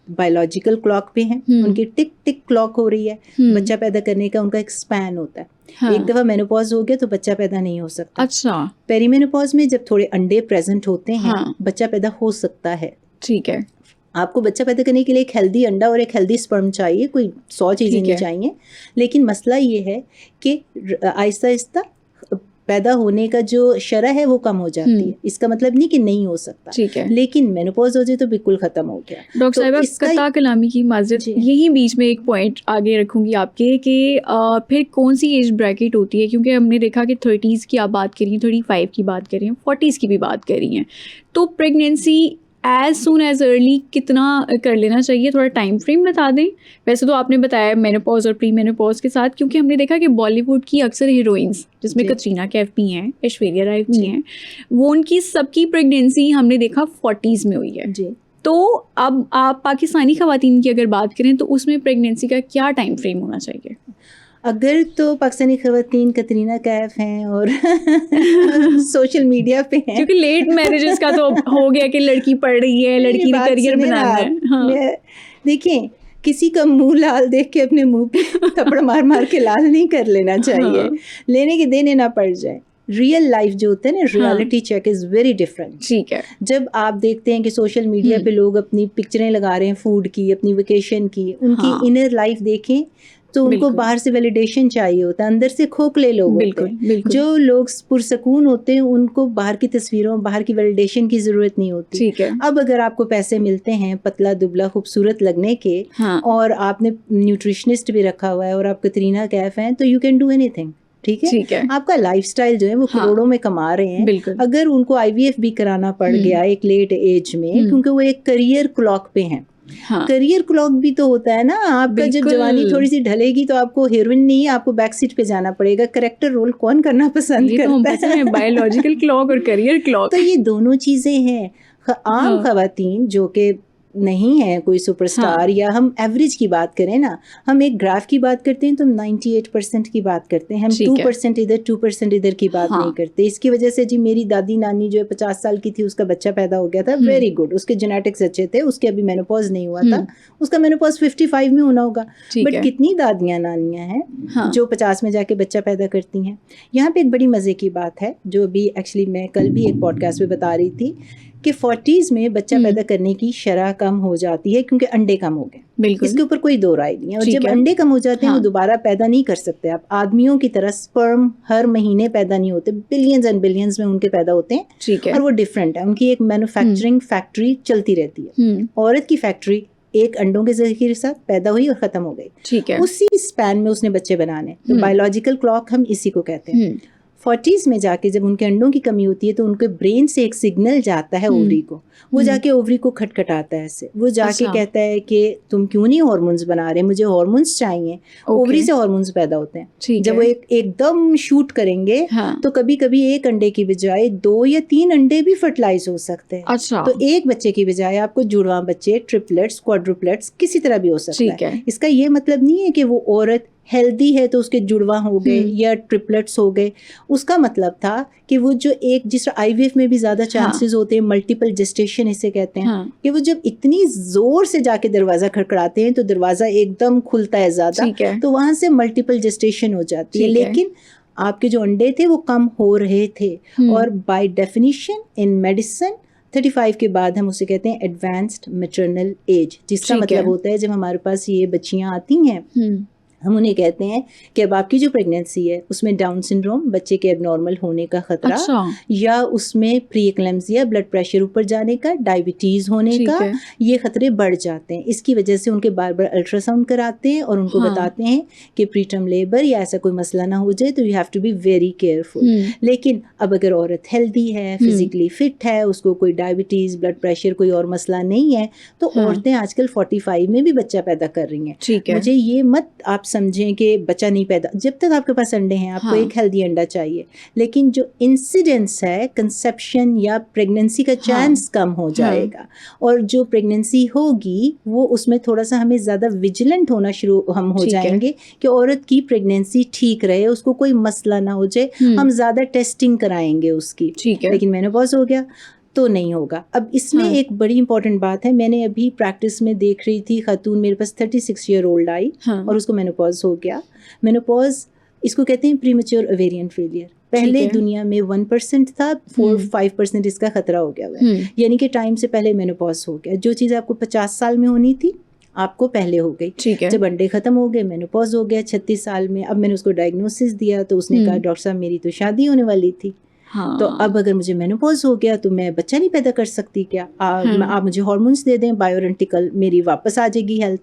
Speaker 2: बायोलॉजिकल क्लॉक पे हैं, उनकी टिक टिक क्लॉक हो रही है, बच्चा पैदा करने का उनका एक स्पैन होता है। एक दफ़ा मेनोपॉज हो गया तो बच्चा पैदा नहीं हो सकता।
Speaker 1: अच्छा।
Speaker 2: पेरीमेनोपॉज में जब थोड़े अंडे प्रेजेंट होते हैं, बच्चा पैदा हो सकता है।
Speaker 1: ठीक है।
Speaker 2: आपको बच्चा पैदा करने के लिए एक हेल्दी अंडा और एक हेल्दी स्पर्म चाहिए, कोई 100 चीज़ें नहीं चाहिए। लेकिन मसला ये है कि आहिस्ता आहिस्ता पैदा होने का जो शरह है वो कम हो जाती है। इसका मतलब नहीं कि नहीं हो सकता, ठीक है, लेकिन मेनोपॉज हो जाए तो बिल्कुल ख़त्म हो गया।
Speaker 1: डॉक्टर साहिबा, कता कलामी की माज़रत, यही बीच में एक पॉइंट आगे रखूँगी आपके कि फिर कौन सी एज ब्रैकेट होती है, क्योंकि हमने देखा कि 30s की आप बात करी हैं, 35 की बात करी हैं, 40s की भी बात करी हैं, तो pregnancy as soon as early कितना कर लेना चाहिए, थोड़ा टाइम फ्रेम बता दें। वैसे तो आपने बताया मेनोपॉज और प्री मेनोपॉज के साथ, क्योंकि हमने देखा कि बॉलीवुड की अक्सर हीरोइंस, जिसमें कटरीना कैफ भी हैं, ऐश्वर्या राय भी हैं, वो उनकी सबकी प्रेगनेंसी हमने देखा 40s में हुई है जी। तो अब आप पाकिस्तानी ख़वातीन की अगर बात करें तो उसमें प्रेगनेंसी का क्या टाइम फ्रेम होना चाहिए?
Speaker 2: अगर तो पाकिस्तानी ख़वातीन कटरीना कैफ हैं और सोशल मीडिया पे हैं,
Speaker 1: क्योंकि लेट मैरिजेस का तो हो गया कि लड़की पढ़ रही है, लड़की ने करियर बनाना है।
Speaker 2: देखिए, किसी का मुंह लाल देख के अपने मुंह पे थप्पड़ मार मार के लाल नहीं कर लेना चाहिए, लेने के देने ना पड़ जाए। रियल लाइफ जो होता है ना, reality check is very different.
Speaker 1: ठीक है।
Speaker 2: जब आप देखते हैं कि सोशल मीडिया पे लोग अपनी पिक्चरें लगा रहे हैं फूड की, अपनी वेकेशन की, उनकी इनर लाइफ देखें तो उनको
Speaker 1: बिल्कुल।
Speaker 2: बाहर से वैलिडेशन चाहिए होता है, अंदर से खोखले लोग होते
Speaker 1: बिल्कुल
Speaker 2: हैं।
Speaker 1: बिल्कुल।
Speaker 2: जो लोग पुरसकून होते हैं उनको बाहर की तस्वीरों, बाहर की वैलिडेशन की ज़रूरत नहीं होती।
Speaker 1: ठीक है।
Speaker 2: अब अगर आपको पैसे मिलते हैं पतला दुबला खूबसूरत लगने के,
Speaker 1: हाँ
Speaker 2: और आपने न्यूट्रिशनिस्ट भी रखा हुआ है और आप कतरीना कैफ हैं, तो यू कैन डू एनीथिंग। ठीक है,
Speaker 1: ठीक है।
Speaker 2: आपका लाइफस्टाइल जो है वो
Speaker 1: हाँ।
Speaker 2: करोड़ों में कमा रहे हैं।
Speaker 1: बिल्कुल।
Speaker 2: अगर उनको IVF भी कराना पड़ गया एक लेट एज में, क्योंकि वो एक करियर क्लॉक पे हैं।
Speaker 1: हाँ
Speaker 2: करियर क्लॉक भी तो होता है ना आपका, जब
Speaker 1: बिल्कुल।
Speaker 2: जवानी थोड़ी सी ढलेगी तो आपको हीरोइन नहीं, आपको बैक सीट पे जाना पड़ेगा। करेक्टर रोल कौन करना पसंद
Speaker 1: ये तो हम
Speaker 2: करता
Speaker 1: फंसे हैं, बायोलॉजिकल क्लॉक और करियर क्लॉक।
Speaker 2: तो ये दोनों चीजें हैं। आम
Speaker 1: हाँ।
Speaker 2: खवातीन जो कि नहीं है कोई सुपरस्टार,
Speaker 1: हाँ।
Speaker 2: या हम एवरेज की बात करें ना, हम एक ग्राफ की बात करते हैं तो हम 98% की बात करते हैं, हम
Speaker 1: ठीक है।
Speaker 2: 2% इधर 2% इधर की बात
Speaker 1: हाँ।
Speaker 2: नहीं करते। इसकी वजह से जी मेरी दादी नानी जो है 50 साल की थी, उसका बच्चा पैदा हो गया था, वेरी गुड, उसके जेनेटिक्स अच्छे थे, उसके अभी मेनोपॉज नहीं हुआ था, उसका मेनोपॉज 55 में होना होगा।
Speaker 1: ठीक
Speaker 2: बट
Speaker 1: है।
Speaker 2: कितनी दादियाँ नानियाँ हैं
Speaker 1: हाँ।
Speaker 2: जो 50 में जाके बच्चा पैदा करती हैं। यहाँ पे एक बड़ी मज़े की बात है जो अभी एक्चुअली मैं कल भी एक पॉडकास्ट में बता रही थी कि 40s में बच्चा पैदा करने की शरह कम हो जाती है क्योंकि अंडे कम हो गए।
Speaker 1: बिल्कुल।
Speaker 2: इसके ऊपर कोई दो राय नहीं है। और
Speaker 1: ठीक
Speaker 2: जब
Speaker 1: है।
Speaker 2: अंडे कम हो जाते हैं
Speaker 1: हाँ।
Speaker 2: वो दोबारा पैदा नहीं कर सकते। आप आदमियों की तरह स्पर्म हर महीने पैदा नहीं होते, बिलियंस एंड बिलियंस में उनके पैदा होते हैं।
Speaker 1: ठीक है।
Speaker 2: और वो डिफरेंट है, उनकी एक मैन्युफैक्चरिंग फैक्ट्री चलती रहती है। औरत की फैक्ट्री एक अंडों के जरिए के साथ पैदा हुई और ख़त्म हो गई।
Speaker 1: ठीक है।
Speaker 2: उसी स्पैन में उसने बच्चे बनाने, तो बायोलॉजिकल क्लॉक हम इसी को कहते हैं। 40s में जाके जब उनके अंडों की कमी होती है तो उनके ब्रेन से एक सिग्नल जाता है ओवरी को, वो जाके ओवरी को खटखटाता है ऐसे, वो जाके कहता है कि तुम क्यों नहीं हार्मोन्स बना रहे, मुझे हार्मोन्स चाहिए। ओवरी से हार्मोन्स पैदा होते हैं। जब वो एकदम शूट करेंगे तो कभी कभी एक अंडे की बजाय 2 या 3 अंडे भी फर्टिलाइज हो सकते हैं।
Speaker 1: अच्छा।
Speaker 2: तो एक बच्चे की बजाय आपको जुड़वा बच्चे, ट्रिपलेट्स, क्वाड्रुपलेट्स किसी तरह भी हो सकता है। इसका ये मतलब नहीं है कि वो औरत हेल्दी है तो उसके जुड़वा हो गए या ट्रिपलेट्स हो गए। उसका मतलब था कि वो जो एक जिस IVF में भी ज़्यादा चांसेस होते हैं, मल्टीपल जेस्टेशन इसे कहते हैं, कि वो जब इतनी ज़ोर से जाके दरवाज़ा खड़खड़ाते हैं तो दरवाज़ा एकदम खुलता है ज़्यादा, तो वहाँ से मल्टीपल जेस्टेशन हो जाती है। लेकिन आपके जो अंडे थे वो कम हो रहे थे। और बाय डेफिनेशन इन मेडिसिन 35 के बाद हम उसे कहते हैं एडवांस्ड मैटरनल एज, जिसका मतलब होता है जब हमारे पास ये बच्चियाँ आती हैं हम उन्हें कहते हैं कि अब आपकी जो प्रेगनेंसी है उसमें डाउन सिंड्रोम, बच्चे के एबनॉर्मल होने का खतरा, या उसमें प्री एक्लेम्सिया, ब्लड प्रेशर ऊपर जाने का, डायबिटीज़ होने का, ये खतरे बढ़ जाते हैं। इसकी वजह से उनके बार बार अल्ट्रासाउंड कराते हैं और उनको बताते हैं कि प्रीटर्म लेबर या ऐसा कोई मसला ना हो जाए, तो you have to be very careful. लेकिन अब अगर औरत हेल्दी है, फिजिकली फिट है, उसको कोई डायबिटीज़, ब्लड प्रेशर, कोई और मसला नहीं है, तो औरतें आजकल 45 में भी बच्चा पैदा कर रही हैं। मुझे ये मत आप समझें कि बच्चा नहीं पैदा, जब तक आपके पास अंडे हैं आपको एक हेल्दी अंडा चाहिए। लेकिन जो इंसिडेंस है कंसेप्शन या प्रेगनेंसी का चांस कम हो जाएगा। और जो प्रेगनेंसी होगी वो उसमें थोड़ा सा हमें ज़्यादा विजिलेंट होना शुरू हम हो जाएंगे कि औरत की प्रेगनेंसी ठीक रहे, उसको कोई मसला ना हो जाए। हम ज़्यादा टेस्टिंग कराएंगे उसकी। लेकिन मेनोपॉज हो गया तो नहीं होगा। अब इसमें एक बड़ी इंपॉर्टेंट बात है, मैंने अभी प्रैक्टिस में देख रही थी खातून, मेरे पास 36 ईयर ओल्ड आई और उसको मेनोपॉज हो गया। मेनोपॉज इसको कहते हैं प्रीमेच्योर ओवेरियन फेलियर। पहले दुनिया में 1% था, 4-5% इसका खतरा हो गया हुआ है, यानी कि टाइम से पहले मेनोपॉज हो गया। जो चीज़ आपको 50 साल में होनी थी आपको पहले हो गई। जब अंडे खत्म हो गए, मेनोपॉज हो गया 36 साल में। अब मैंने उसको डायग्नोसिस दिया तो उसने कहा डॉक्टर साहब मेरी तो शादी होने वाली थी। तो अब अगर मुझे मेनोपॉज हो गया तो मैं बच्चा नहीं पैदा कर सकती क्या? आप मुझे हार्मोन्स दे दें, बायोरेंटिकल, मेरी वापस आ जाएगी हेल्थ।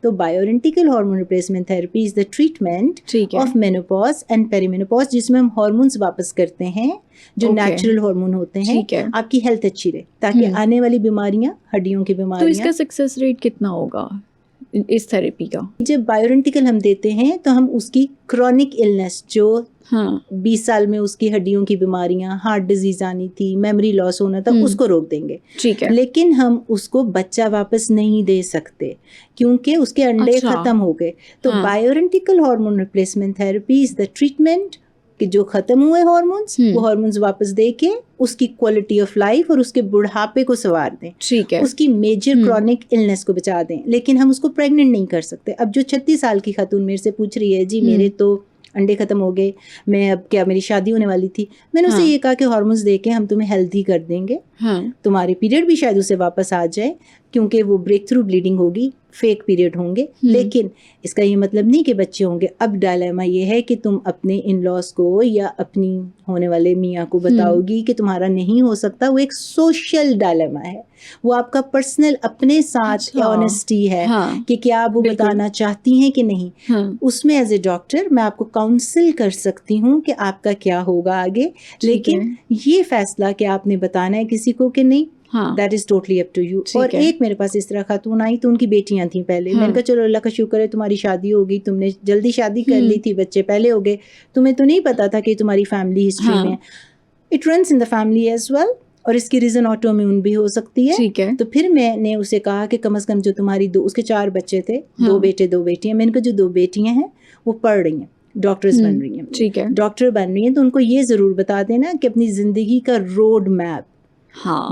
Speaker 2: तो bioidentical hormone replacement therapy is the treatment of menopause and perimenopause, जिसमें हम हार्मोन्स वापस करते हैं जो नेचुरल हार्मोन होते हैं, आपकी हेल्थ अच्छी रहे, ताकि आने वाली बीमारियां, हड्डियों की बीमारियां।
Speaker 1: तो इसका सक्सेस रेट कितना होगा इस थेरेपी का?
Speaker 2: जब बायोरेंटिकल हम देते हैं तो हम उसकी क्रॉनिक इलनेस जो 20 साल में उसकी हड्डियों की बीमारियां, हार्ट डिजीज आनी थी, मेमोरी लॉस होना था, उसको रोक देंगे। लेकिन हम उसको बच्चा वापस नहीं दे सकते क्योंकि उसके अंडे खत्म हो गए। तो bioidentical hormone replacement therapy is the treatment कि जो खत्म हुए हार्मोन्स वो हार्मोन्स वापस दे के उसकी क्वालिटी ऑफ लाइफ और उसके बुढ़ापे को संवार दें, उसकी मेजर क्रॉनिक इलनेस को बचा दें। लेकिन हम उसको प्रेग्नेंट नहीं कर सकते। अब जो 36 साल की खातून मेरे से पूछ रही है, जी मेरे तो अंडे खत्म हो गए, मैं अब क्या, मेरी शादी होने वाली थी, मैंने उसे ये कहा कि हार्मोन्स दे के हम तुम्हें हेल्दी कर देंगे, तुम्हारे पीरियड भी शायद उसे वापस आ जाए, क्योंकि वो ब्रेक थ्रू ब्लीडिंग होगी, फेक पीरियड होंगे, लेकिन इसका ये मतलब नहीं कि बच्चे होंगे। अब डायलेमा ये है कि तुम अपने इन लॉज को या अपनी होने वाले मियाँ को बताओगी कि तुम्हारा नहीं हो सकता। वो एक सोशल डायलेमा है, वो आपका पर्सनल अपने साथ ऑनेस्टी है कि क्या आप वो बताना चाहती हैं कि नहीं। उसमें एज ए डॉक्टर मैं आपको काउंसिल कर सकती हूँ कि आपका क्या होगा आगे, लेकिन ये फैसला कि आपने बताना है किसी को कि नहीं, that is totally up to you. और एक मेरे पास इस तरह खातून आई तो उनकी बेटियां थी पहले। मैंने कहा चलो अल्लाह का शुक्र है तुम्हारी शादी हो गई, तुमने जल्दी शादी कर ली थी, बच्चे पहले हो गए, तुम्हें तो नहीं पता था कि तुम्हारी फैमिली हिस्ट्री में it runs in the family as well, और इसकी रीजन ऑटोइम्यून भी हो सकती है। तो फिर मैंने उसे कहा कि कम से कम जो तुम्हारी उसके 4 बच्चे थे, 2 बेटे 2 बेटियां, मैंने कहा जो 2 बेटियां हैं वो पढ़ रही हैं, डॉक्टर्स बन रही हैं, ठीक है, डॉक्टर बन रही हैं, तो उनको ये ज़रूर बता देना कि अपनी ज़िंदगी का रोड मैप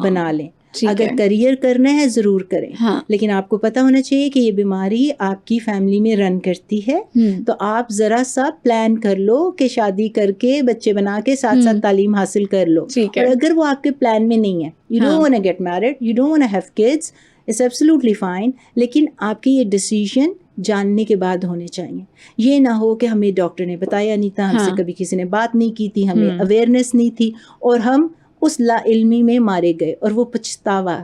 Speaker 2: बना लें। अगर करियर करना है ज़रूर करें, लेकिन आपको पता होना चाहिए कि ये बीमारी आपकी फैमिली में रन करती है। तो आप ज़रा सा प्लान कर लो कि शादी करके बच्चे बना के साथ साथ तालीम हासिल कर लो। और अगर वो आपके प्लान में नहीं है, you don't want to get married, you don't want to have kids, it's absolutely fine, लेकिन आपके ये डिसीजन जानने के बाद होने चाहिए। ये ना हो कि हमें डॉक्टर ने बताया नहीं था, हमसे कभी किसी ने बात नहीं की थी, हमें अवेयरनेस नहीं थी और हम उस लाइल्मी में मारे गए और वो पछतावा।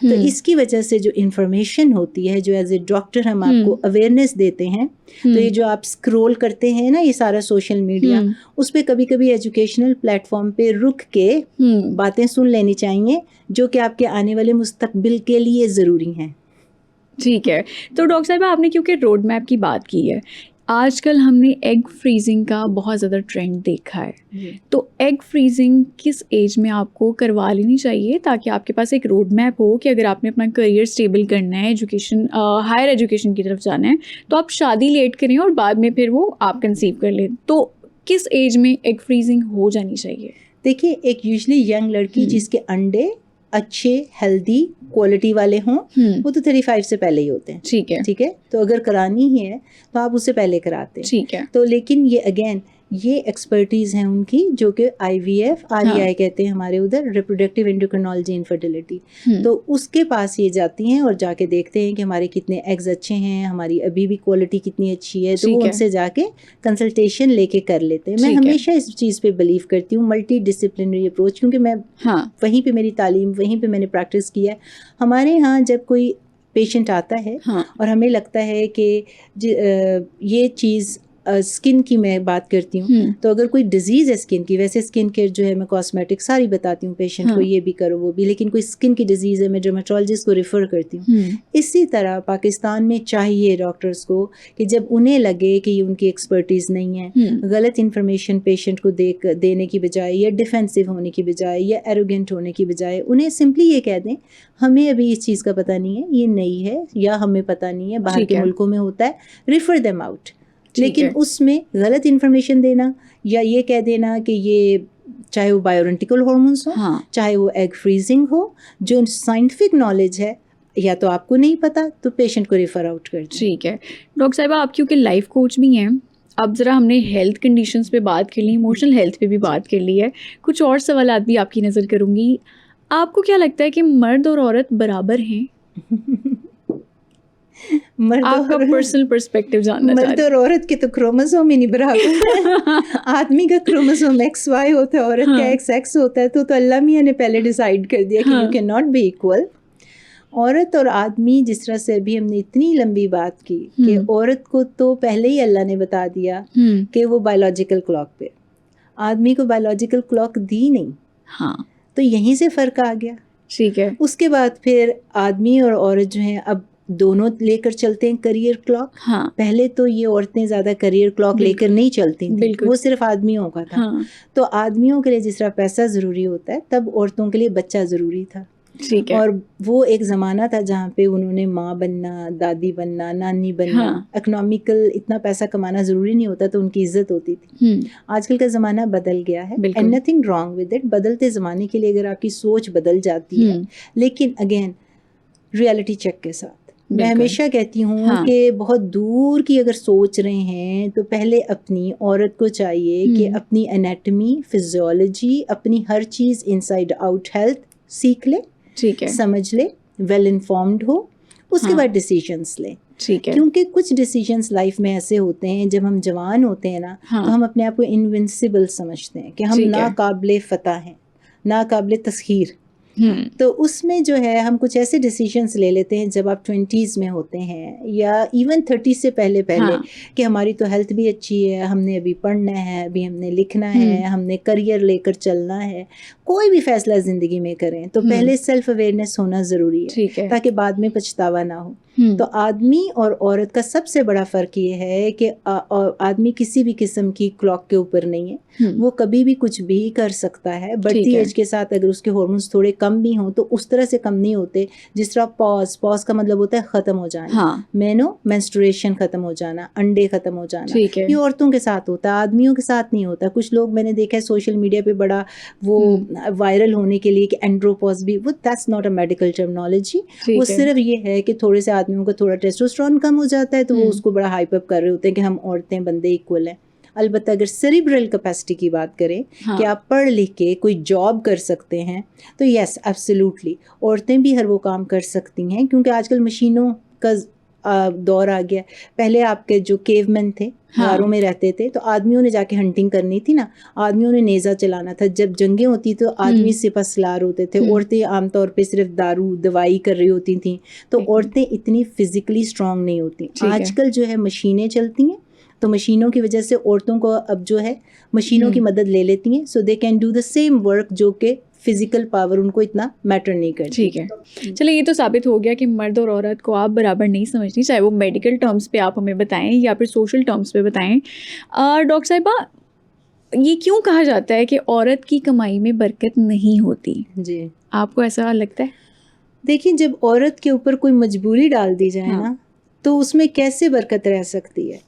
Speaker 2: तो इसकी वजह से जो इन्फॉर्मेशन होती है, जो एज ए डॉक्टर हम आपको अवेयरनेस देते हैं, तो ये जो आप स्क्रॉल करते हैं ना, ये सारा सोशल मीडिया, उस पर कभी कभी एजुकेशनल प्लेटफॉर्म पे रुक के बातें सुन लेनी चाहिए जो कि आपके आने वाले मुस्तकबिल के लिए ज़रूरी हैं।
Speaker 1: ठीक है। तो डॉक्टर साहब आपने क्योंकि रोड मैप की बात की है, आजकल हमने एग फ्रीजिंग का बहुत ज़्यादा ट्रेंड देखा है, तो एग फ्रीजिंग किस एज में आपको करवा लेनी चाहिए ताकि आपके पास एक रोड मैप हो कि अगर आपने अपना करियर स्टेबल करना है, एजुकेशन हायर एजुकेशन की तरफ जाना है, तो आप शादी लेट करें और बाद में फिर वो आप कंसीव कर लें। तो किस एज में एग फ्रीजिंग हो जानी चाहिए?
Speaker 2: देखिए, एक यूजुअली यंग लड़की जिसके अंडे अच्छे हेल्दी क्वालिटी वाले हों, वो तो 35 से पहले ही होते हैं।
Speaker 1: ठीक है,
Speaker 2: ठीक है। तो अगर करानी ही है तो आप उससे पहले कराते हैं।
Speaker 1: ठीक है।
Speaker 2: तो लेकिन ये अगेन ये एक्सपर्टीज़ हैं उनकी, जो कि IVF REI कहते हैं हमारे उधर, रिप्रोडक्टिव एंडोक्रिनोलॉजी इनफर्टिलिटी। तो उसके पास ये जाती हैं और जाके देखते हैं कि हमारे कितने एग्स अच्छे हैं, हमारी अभी भी क्वालिटी कितनी अच्छी है, तो वो उनसे जाके कंसल्टेशन लेके कर लेते हैं। मैं हमेशा इस चीज़ पे बिलीव करती हूँ, मल्टी डिसिप्लिनरी अप्रोच, क्योंकि मैं वहीं पर मेरी तालीम, वहीं पर मैंने प्रैक्टिस किया है। हमारे यहाँ जब कोई पेशेंट आता है और हमें लगता है कि ये चीज़ स्किन की मैं बात करती हूँ, तो अगर कोई डिजीज़ है स्किन की, वैसे स्किन केयर जो है मैं कॉस्मेटिक सारी बताती हूँ पेशेंट को, ये भी करो वो भी, लेकिन कोई स्किन की डिजीज़ है मैं डर्मेटोलॉजिस्ट को रेफ़र करती हूँ। इसी तरह पाकिस्तान में चाहिए डॉक्टर्स को कि जब उन्हें लगे कि ये उनकी एक्सपर्टीज़ नहीं है, गलत इन्फॉर्मेशन पेशेंट को देने की बजाय, या डिफेंसिव होने की बजाय, या एरोगेंट होने की बजाय, उन्हें सिंपली ये कह दें हमें अभी इस चीज़ का पता नहीं है, ये नई है, या हमें पता नहीं है, बाहर के मुल्कों में होता है, रेफ़र देम आउट। लेकिन उसमें गलत इन्फॉर्मेशन देना या ये कह देना कि ये चाहे वो बायोरेंटिकल हार्मोन्स हो, चाहे वो एग फ्रीजिंग हो, जो साइंटिफिक नॉलेज है या तो आपको नहीं पता, तो पेशेंट को रेफर आउट कर दें।
Speaker 1: ठीक है। डॉक्टर साहिबा, आप क्योंकि लाइफ कोच भी हैं, अब ज़रा हमने हेल्थ कंडीशंस पे बात कर ली, इमोशनल हेल्थ पे भी बात कर ली है, कुछ और सवालात भी आपकी नज़र करूँगी। आपको क्या लगता है कि मर्द और औरत बराबर हैं? आपका पर्सनल पर्सपेक्टिव जानना चाहती हूँ।
Speaker 2: मर्द और औरत के तो क्रोमोसोम ही नहीं बराबर। आदमी का क्रोमोसोम XY होता है, औरत का XX होता है। तो अल्लाह मियाँ ने पहले डिसाइड कर दिया कि you can not be equal. औरत और आदमी, जिस तरह से अभी हमने इतनी लंबी बात की कि औरत को तो पहले ही अल्लाह ने बता दिया कि वो बायोलॉजिकल क्लॉक पे, आदमी को बायोलॉजिकल क्लॉक दी नहीं। तो यहीं से फ़र्क आ गया।
Speaker 1: ठीक है।
Speaker 2: उसके बाद फिर आदमी और औरत जो हैं अब दोनों लेकर चलते हैं करियर क्लॉक। पहले तो ये औरतें ज़्यादा करियर क्लॉक लेकर नहीं चलती थी, वो सिर्फ आदमियों का था। तो आदमियों के लिए जिस तरह पैसा ज़रूरी होता है, तब औरतों के लिए बच्चा ज़रूरी था।
Speaker 1: ठीक है।
Speaker 2: और वो एक ज़माना था जहाँ पे उन्होंने माँ बनना, दादी बनना, नानी बनना, इकोनॉमिकल इतना पैसा कमाना ज़रूरी नहीं होता, तो उनकी इज्जत होती थी। आजकल का ज़माना बदल गया है, and nothing wrong with it. बदलते ज़माने के लिए अगर आपकी सोच बदल जाती है, लेकिन अगेन रियलिटी चेक के साथ। मैं हमेशा कहती हूँ कि बहुत दूर की अगर सोच रहे हैं, तो पहले अपनी औरत को चाहिए कि अपनी एनाटमी, फिजियोलॉजी, अपनी हर चीज़ इनसाइड आउट हेल्थ सीख ले,
Speaker 1: ठीक है,
Speaker 2: समझ ले, वेल इन्फॉर्म्ड हो, उसके
Speaker 1: हाँ।
Speaker 2: बाद डिसीजंस लें।
Speaker 1: ठीक है।
Speaker 2: क्योंकि कुछ डिसीजंस लाइफ में ऐसे होते हैं, जब हम जवान होते हैं ना,
Speaker 1: हाँ।
Speaker 2: तो हम अपने आप को इनविंसिबल समझते हैं कि हम
Speaker 1: ठीक है।
Speaker 2: नाकाबिले फतह हैं, नाकाबिले तस्खीर। तो उसमें जो है हम कुछ ऐसे डिसीजंस ले लेते हैं जब आप 20s में होते हैं या इवन 30 से पहले
Speaker 1: हाँ।
Speaker 2: कि हमारी तो हेल्थ भी अच्छी है, हमने अभी पढ़ना है, अभी हमने लिखना है, हमने करियर लेकर चलना है। कोई भी फैसला ज़िंदगी में करें तो पहले सेल्फ अवेयरनेस होना ज़रूरी
Speaker 1: ठीक है।
Speaker 2: ताकि बाद में पछतावा ना हो। तो आदमी और औरत का सबसे बड़ा फ़र्क ये है कि आदमी किसी भी किस्म की क्लॉक के ऊपर नहीं है, वो कभी भी कुछ भी कर सकता है। बढ़ती एज के साथ अगर उसके हार्मोन्स थोड़े कम भी हों तो उस तरह से कम नहीं होते जिस तरह पॉज का मतलब होता है ख़त्म हो जाना। मेंस्ट्रुएशन ख़त्म हो जाना, अंडे ख़त्म हो जाना, ये औरतों के साथ होता है, आदमियों के साथ नहीं होता। कुछ लोग मैंने देखा है सोशल मीडिया पे बड़ा वो वायरल होने के लिए कि एंड्रोपॉज भी, वो that's not a medical terminology. वो सिर्फ ये है कि थोड़े से आदमियों का थोड़ा टेस्टोस्टेरोन कम हो जाता है तो वो उसको बड़ा हाइप अप कर रहे होते हैं कि हम औरतें बंदे इक्वल हैं। अलबत्ता अगर सेरिब्रल कैपेसिटी की बात करें कि आप पढ़ लिख के कोई जॉब कर सकते हैं तो यस एब्सोल्युटली औरतें भी हर वो काम कर सकती हैं, क्योंकि आजकल मशीनों का दौर आ गया। पहले आपके जो केवमैन थे गारों में रहते थे तो आदमियों ने जाके हंटिंग करनी थी ना, आदमियों ने नेज़ा चलाना था। जब जंगें होती तो आदमी सिपहसालार होते थे, औरतें आमतौर पे सिर्फ दारू दवाई कर रही होती थी, तो औरतें इतनी फिजिकली स्ट्रांग नहीं होती। आजकल जो है मशीनें चलती हैं तो मशीनों की वजह से औरतों को अब जो है मशीनों की मदद ले लेती हैं, so they can do the same work जो कि फिजिकल पावर उनको इतना मैटर नहीं करती।
Speaker 1: ठीक है, चलिए ये तो साबित हो गया कि मर्द और औरत को आप बराबर नहीं समझनी, चाहे वो मेडिकल टर्म्स पे आप हमें बताएं या फिर सोशल टर्म्स पे बताएं। डॉक्टर साहिबा, ये क्यों कहा जाता है कि औरत की कमाई में बरकत नहीं होती? जी, आपको ऐसा लगता है?
Speaker 2: देखिए, जब औरत के ऊपर कोई मजबूरी डाल दी जाए ना, तो उसमें कैसे बरकत रह सकती है?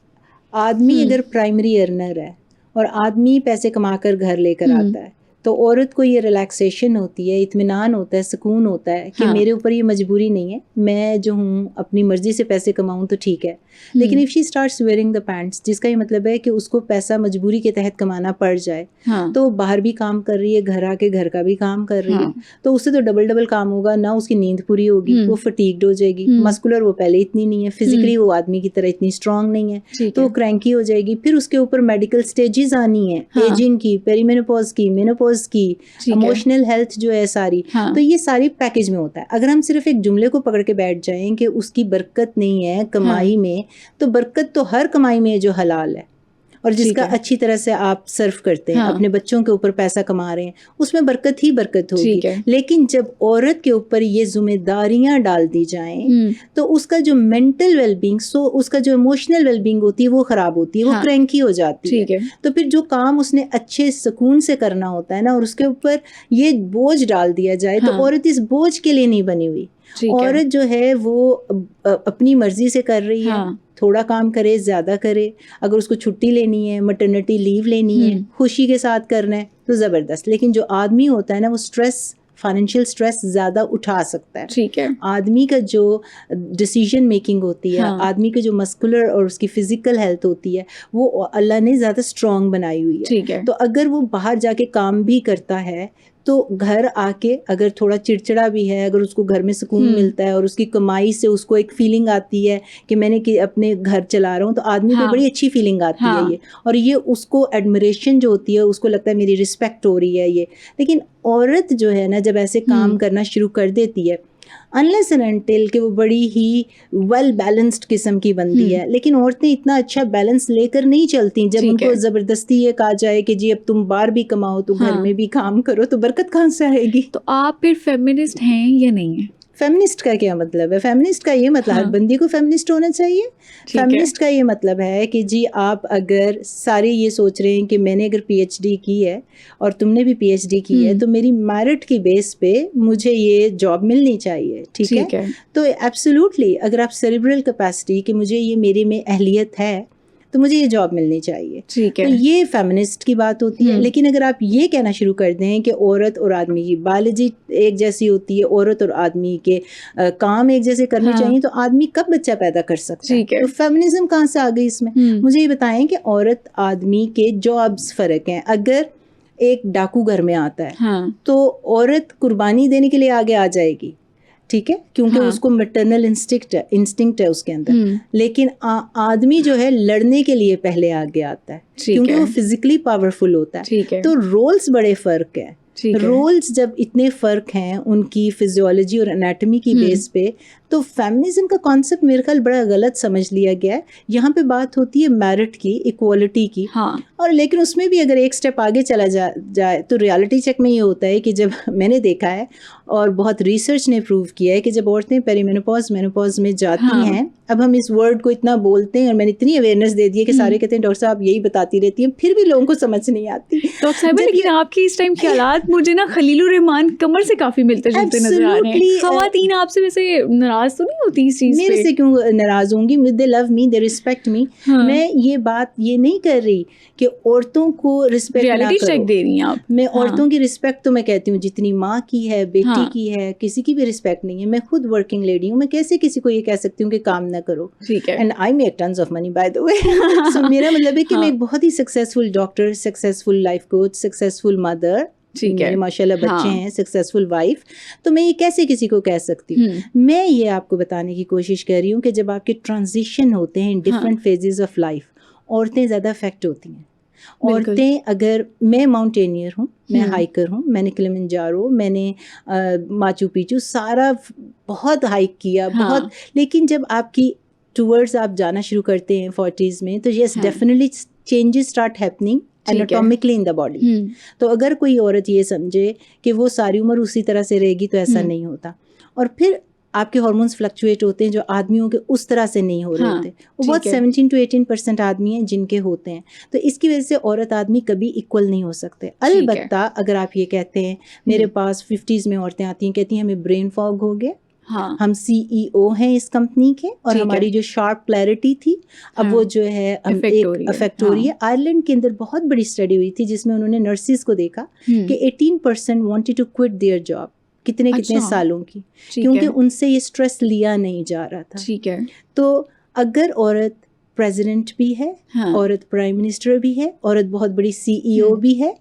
Speaker 2: आदमी अगर प्राइमरी अर्नर है और आदमी पैसे कमाकर घर लेकर आता है तो औरत को ये रिलैक्सेशन होती है, इत्मीनान होता है, सुकून होता है कि मेरे ऊपर ये मजबूरी नहीं है, मैं जो हूँ अपनी मर्जी से पैसे कमाऊँ तो ठीक है। लेकिन if she starts wearing the pants, जिसका ये मतलब है कि उसको पैसा मजबूरी के तहत कमाना पड़ जाए, तो बाहर भी काम कर रही है, घर आके घर का भी काम कर रही है, तो उससे तो डबल काम होगा ना। उसकी नींद पूरी होगी, वो फटीग्ड हो जाएगी, मस्कुलर वो पहले इतनी नहीं है, फिजिकली वो आदमी की तरह इतनी स्ट्रांग नहीं है, तो वो क्रैंकी हो जाएगी। फिर उसके ऊपर मेडिकल स्टेजेस आनी है, एजिंग की, पेरीमेनोपॉज की, मेनोपॉज की, इमोशनल हेल्थ जो है सारी, तो ये सारी पैकेज में होता है। अगर हम सिर्फ एक जुमले को पकड़ के बैठ जाएं कि उसकी बरकत नहीं है कमाई में, तो बरकत तो हर कमाई में जो हलाल है और जिसका अच्छी तरह से आप सर्व करते हैं, अपने बच्चों के ऊपर पैसा कमा रहे हैं, उसमें बरकत ही बरकत होगी। लेकिन जब औरत के ऊपर ये जिम्मेदारियां डाल दी जाएं तो उसका जो मेंटल वेलबींग, उसका जो इमोशनल वेलबींग होती है वो खराब होती है, वो क्रैंकी हो जाती है। तो फिर जो काम उसने अच्छे सुकून से करना होता है ना, और उसके ऊपर ये बोझ डाल दिया जाए तो औरत इस बोझ के लिए नहीं बनी हुई। औरत जो है वो अपनी मर्जी से कर रही है, थोड़ा काम करे, ज़्यादा करे, अगर उसको छुट्टी लेनी है, मैटरनिटी लीव लेनी है, खुशी के साथ करना है तो ज़बरदस्त। लेकिन जो आदमी होता है ना, वो स्ट्रेस, फाइनेंशियल स्ट्रेस ज़्यादा उठा सकता है। ठीक है। आदमी का जो डिसीजन मेकिंग होती है, आदमी के जो मस्कुलर और उसकी फिजिकल हेल्थ होती है, वो अल्लाह ने ज़्यादा स्ट्रॉन्ग बनाई हुई है। ठीक है। तो अगर वो बाहर जाके काम भी करता है तो घर आके अगर थोड़ा चिड़चिड़ा भी है, अगर उसको घर में सुकून मिलता है और उसकी कमाई से उसको एक फीलिंग आती है कि मैंने कि अपने घर चला रहा हूँ, तो आदमी को बड़ी अच्छी फीलिंग आती है ये, और ये उसको एडमिरेशन जो होती है, उसको लगता है मेरी रिस्पेक्ट हो रही है ये। लेकिन औरत जो है ना, जब ऐसे काम करना शुरू कर देती है, अनलेस एंड अनटिल कि वो बड़ी ही वेल बैलेंस्ड किस्म की बनती है, लेकिन औरतें इतना अच्छा बैलेंस लेकर नहीं चलती। जब उनको ज़बरदस्ती ये कहा जाए कि जी अब तुम बाहर भी कमाओ, तो घर में भी काम करो, तो बरकत कहाँ से आएगी? तो
Speaker 1: आप फिर फेमिनिस्ट हैं या नहीं है?
Speaker 2: फेमिनिस्ट का क्या मतलब है? फेमिनिस्ट का ये मतलब हर बंदी को फेमिनिस्ट होना चाहिए। फेमिनिस्ट का ये मतलब है कि जी आप अगर सारे ये सोच रहे हैं कि मैंने अगर पीएचडी की है और तुमने भी पीएचडी की है, तो मेरी मेरिट की बेस पे मुझे ये जॉब मिलनी चाहिए। ठीक है? तो एब्सोल्युटली अगर आप सेरिब्रल कैपेसिटी कि मुझे ये मेरे में अहलियत है तो मुझे ये जॉब मिलनी चाहिए। ठीक है। तो ये फेमिनिस्ट की बात होती है। लेकिन अगर आप ये कहना शुरू कर दें कि औरत और आदमी की बायोलॉजी एक जैसी होती है, औरत और आदमी के काम एक जैसे करने चाहिए, तो आदमी कब बच्चा पैदा कर सकता है? तो फेमिनिज्म कहाँ से आ गई इसमें? मुझे ये बताएं कि औरत आदमी के जॉब्स फ़र्क हैं। अगर एक डाकू घर में आता है तो औरत कुर्बानी देने के लिए आगे आ जाएगी, ठीक है, क्योंकि
Speaker 1: हाँ।
Speaker 2: उसको मैटरनल इंस्टिंक्ट है उसके अंदर। लेकिन आदमी जो है लड़ने के लिए पहले आगे आता है, क्योंकि वो फिजिकली पावरफुल होता है। तो रोल्स बड़े फर्क है। रोल्स जब इतने फर्क हैं उनकी फिजियोलॉजी और एनाटॉमी की बेस पे, तो फेमिनिज्म का कॉन्सेप्ट मेरे ख्याल बड़ा गलत समझ लिया गया है। यहाँ पे बात होती है मेरिट की, इक्वालिटी की।
Speaker 1: हाँ। और
Speaker 2: लेकिन उसमें भी अगर एक स्टेप आगे चला जाए तो रियलिटी चेक में ये होता है कि जब मैंने देखा है और बहुत रिसर्च ने प्रूव किया है कि जब औरतें मेनोपॉज में जाती हैं, अब हम इस वर्ड को इतना बोलते हैं और मैंने इतनी अवेयरनेस दे दी है कि सारे कहते हैं डॉक्टर साहब यही बताती रहती हैं, फिर भी लोगों को समझ नहीं आती।
Speaker 1: डॉक्टर साहब लेकिन आपकी इस टाइम ख्यालात मुझे ना खलीलुर रहमान कमर से काफी मिलते जुलते नजर आ रहे हैं। खवातीन आपसे वैसे नाराज तो नहीं होती इस चीज
Speaker 2: मेरे से क्यों नाराज होंगी? दे लव मी, दे रिस्पेक्ट मी। मैं ये बात ये नहीं कर रही कि औरतों को रिस्पेक्ट ना करो।
Speaker 1: चेक दे रही हैं आप।
Speaker 2: मैं औरतों की रिस्पेक्ट तो मैं कहती हूँ जितनी माँ की है, बेटी की है, किसी की भी रिस्पेक्ट नहीं है। मैं खुद वर्किंग लेडी हूँ, मैं कैसे किसी को ये कह सकती हूँ कि काम ना करो।
Speaker 1: ठीक है।
Speaker 2: And I make tons of money by the way. So मेरा मतलब है कि मैं एक बहुत ही successful doctor, successful life coach, successful mother, मेरे माशाल्लाह बच्चे हैं, सक्सेसफुल वाइफ, तो मैं ये कैसे किसी को कह सकती हूँ? मैं ये आपको बताने की कोशिश कर रही हूँ कि जब आपके ट्रांजिशन होते हैं in different phases of life, औरतें ज़्यादा अफेक्ट होती हैं। औरतें, अगर मैं माउंटेनियर हूँ, मैं हाइकर हूँ, मैंने किलिमंजारो, मैंने माचू पिचू सारा बहुत हाइक किया, बहुत। लेकिन जब आपकी टूवर्ड्स आप जाना शुरू करते हैं 40s में, तो yes definitely changes start happening anatomically in the body. तो अगर कोई औरत ये समझे कि वो सारी उम्र उसी तरह से रहेगी, तो ऐसा नहीं होता। और फिर आपके हार्मोन्स फ्लक्चुएट होते हैं जो आदमियों के उस तरह से नहीं हो रहे होते। वो बहुत 17 to 18% आदमी हैं जिनके होते हैं। तो इसकी वजह से औरत आदमी कभी इक्वल नहीं हो सकते। अलबत्ता अगर आप ये कहते हैं, मेरे पास 50s में औरतें आती हैं, कहती हैं हमें ब्रेन फॉग हो गया, हम CEO हैं इस कंपनी के, और हमारी जो शार्प क्लैरिटी थी अब वो जो है अफेक्ट हो रही है। आयरलैंड के अंदर बहुत बड़ी स्टडी हुई थी जिसमें उन्होंने नर्सिस को देखा कि 18% wanted to quit their job, कितने सालों की, क्योंकि उनसे ये स्ट्रेस लिया नहीं जा रहा था।
Speaker 1: ठीक है।
Speaker 2: तो अगर औरत प्रेसिडेंट भी है, औरत प्राइम मिनिस्टर भी है, औरत बहुत बड़ी CEO भी है,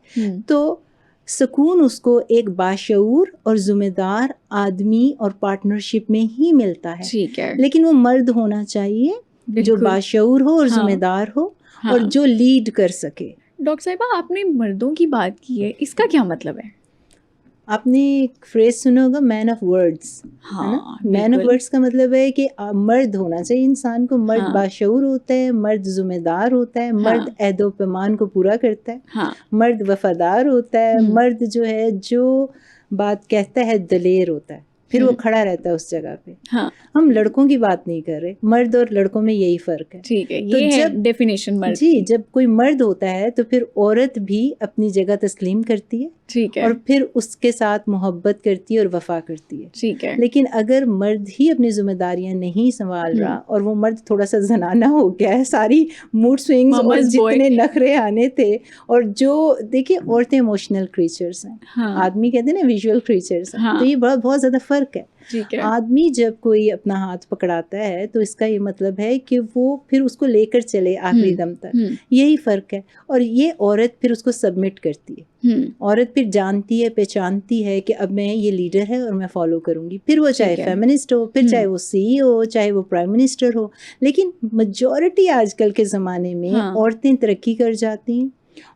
Speaker 2: तो सुकून उसको एक बाशऊर और जिम्मेदार आदमी और पार्टनरशिप में ही मिलता है।
Speaker 1: ठीक है।
Speaker 2: लेकिन वो मर्द होना चाहिए जो बाशऊर हो और जिम्मेदार हो और जो लीड कर सके।
Speaker 1: डॉक्टर साहिबा, आपने मर्दों की बात की है, इसका क्या मतलब है?
Speaker 2: आपने एक फ्रेज सुना होगा, मैन ऑफ वर्ड्स, है ना? मैन ऑफ वर्ड्स का मतलब है कि मर्द होना चाहिए इंसान को। मर्द बाशऊर होता है, मर्द जिम्मेदार होता है, मर्द अहद व पैमान को पूरा करता है, मर्द वफादार होता है, मर्द जो है जो बात कहता है दलेर होता है, फिर वो खड़ा रहता है उस जगह पे। हम लड़कों की बात नहीं कर रहे, मर्द और लड़कों में यही फर्क है।
Speaker 1: ठीक है, ये है डेफिनेशन मर्द।
Speaker 2: जी, जब कोई मर्द होता है तो फिर औरत भी अपनी जगह तस्लीम करती है,
Speaker 1: ठीक है,
Speaker 2: और फिर उसके साथ मोहब्बत करती है और वफा करती है।
Speaker 1: ठीक है।
Speaker 2: लेकिन अगर मर्द ही अपनी जिम्मेदारियां नहीं संभाल रहा और वो मर्द थोड़ा सा जनाना हो गया है, सारी मूड स्विंग्स और जितने नखरे आने थे, और जो देखिए औरतें इमोशनल क्रीचर्स हैं, आदमी कहते हैं ना विजुअल क्रीचर्स हैं, तो ये बहुत ज़्यादा फर्क है। आदमी जब कोई अपना हाथ पकड़ाता है तो इसका ये मतलब है कि वो फिर उसको लेकर चले आखिरी दम तक, यही फ़र्क है। और ये औरत फिर उसको सबमिट करती है। औरत फिर जानती है, पहचानती है कि अब मैं ये लीडर है और मैं फॉलो करूंगी, फिर वो चाहे फेमिनिस्ट हो, फिर चाहे वो CEO हो, चाहे वो प्राइम मिनिस्टर हो। लेकिन मेजॉरिटी आजकल के ज़माने में औरतें तरक्की कर जाती हैं,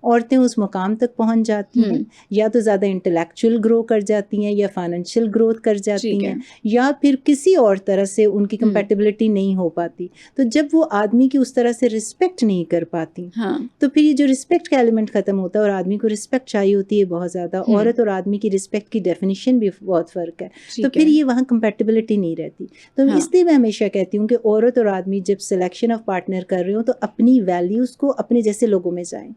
Speaker 2: औरतें उस मुकाम तक पहुंच जाती हैं, या तो ज़्यादा इंटेलेक्चुअल ग्रो कर जाती हैं, या फाइनेंशियल ग्रोथ कर जाती हैं, या फिर किसी और तरह से उनकी कंपैटिबिलिटी नहीं हो पाती। तो जब वो आदमी की उस तरह से रिस्पेक्ट नहीं कर पाती, तो फिर ये जो रिस्पेक्ट का एलिमेंट ख़त्म होता है, और आदमी को रिस्पेक्ट चाहिए होती है बहुत ज़्यादा। औरत और आदमी की रिस्पेक्ट की डेफिनेशन भी बहुत फ़र्क है, तो फिर ये वहाँ कंपैटिबिलिटी नहीं रहती। तो इसलिए मैं हमेशा कहती हूँ कि औरत और आदमी जब सिलेक्शन ऑफ पार्टनर कर रहे हो तो अपनी वैल्यूज़ को अपने जैसे लोगों में जाएं,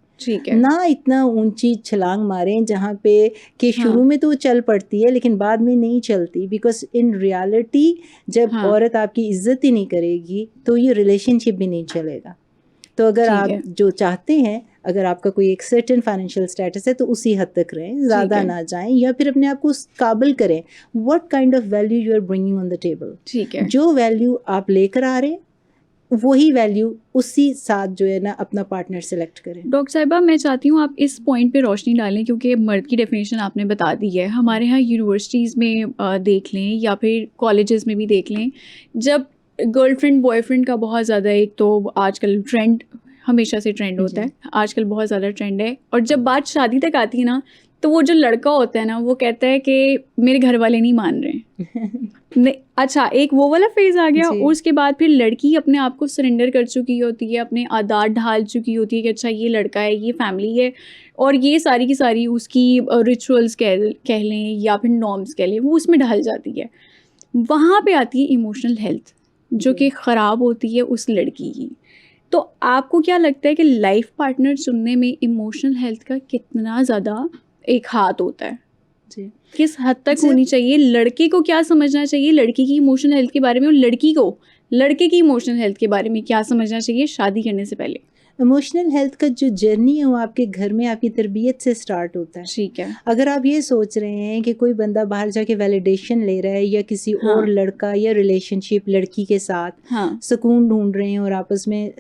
Speaker 2: ना इतना ऊंची छलांग मारें जहाँ पे कि शुरू में तो चल पड़ती है लेकिन बाद में नहीं चलती। बिकॉज इन रियलिटी जब औरत आपकी इज्जत ही नहीं करेगी तो ये रिलेशनशिप भी नहीं चलेगा। तो अगर आप जो चाहते हैं, अगर आपका कोई एक सर्टेन फाइनेंशियल स्टेटस है तो उसी हद तक रहें, ज़्यादा ना जाएं, या फिर अपने आप को उस काबिल करें। What kind of value you are bringing on the table, जो वैल्यू आप लेकर आ रहे हैं वही वैल्यू उसी साथ जो है ना अपना पार्टनर सेलेक्ट करें।
Speaker 1: डॉक्टर साहिबा, मैं चाहती हूँ आप इस पॉइंट पे रोशनी डालें, क्योंकि मर्द की डेफिनेशन आपने बता दी है। हमारे यहाँ यूनिवर्सिटीज़ में देख लें या फिर कॉलेजेस में भी देख लें, जब गर्लफ्रेंड बॉयफ्रेंड का बहुत ज़्यादा, एक तो आजकल ट्रेंड, हमेशा से ट्रेंड होता है, आजकल बहुत ज़्यादा ट्रेंड है, और जब बात शादी तक आती है ना, तो वो जो लड़का होता है ना, वो कहता है कि मेरे घर वाले नहीं मान रहे। अच्छा, एक वो वाला फेज आ गया। उसके बाद फिर लड़की अपने आप को सरेंडर कर चुकी होती है, अपने आदात ढाल चुकी होती है कि अच्छा ये लड़का है, ये फैमिली है, और ये सारी की सारी उसकी रिचुअल्स कह लें या फिर नॉर्म्स कह लें, वो उसमें ढल जाती है। वहाँ पे आती है इमोशनल हेल्थ, जो कि ख़राब होती है उस लड़की की। तो आपको क्या लगता है कि लाइफ पार्टनर चुनने में इमोशनल हेल्थ का कितना ज़्यादा एक हाथ होता है?
Speaker 2: जी,
Speaker 1: किस हद तक होनी चाहिए? लड़के को क्या समझना चाहिए लड़की की इमोशनल हेल्थ के बारे में, और लड़की को लड़के की इमोशनल हेल्थ के बारे में क्या समझना चाहिए शादी करने से पहले?
Speaker 2: इमोशनल हेल्थ का जो जर्नी है वो आपके घर में आपकी तरबियत से स्टार्ट होता है।
Speaker 1: ठीक है।
Speaker 2: अगर आप ये सोच रहे हैं कि कोई बंदा बाहर जाके वैलिडेशन ले रहा है या किसी और लड़का या रिलेशनशिप लड़की के साथ सुकून ढूंढ रहे हैं और आपस में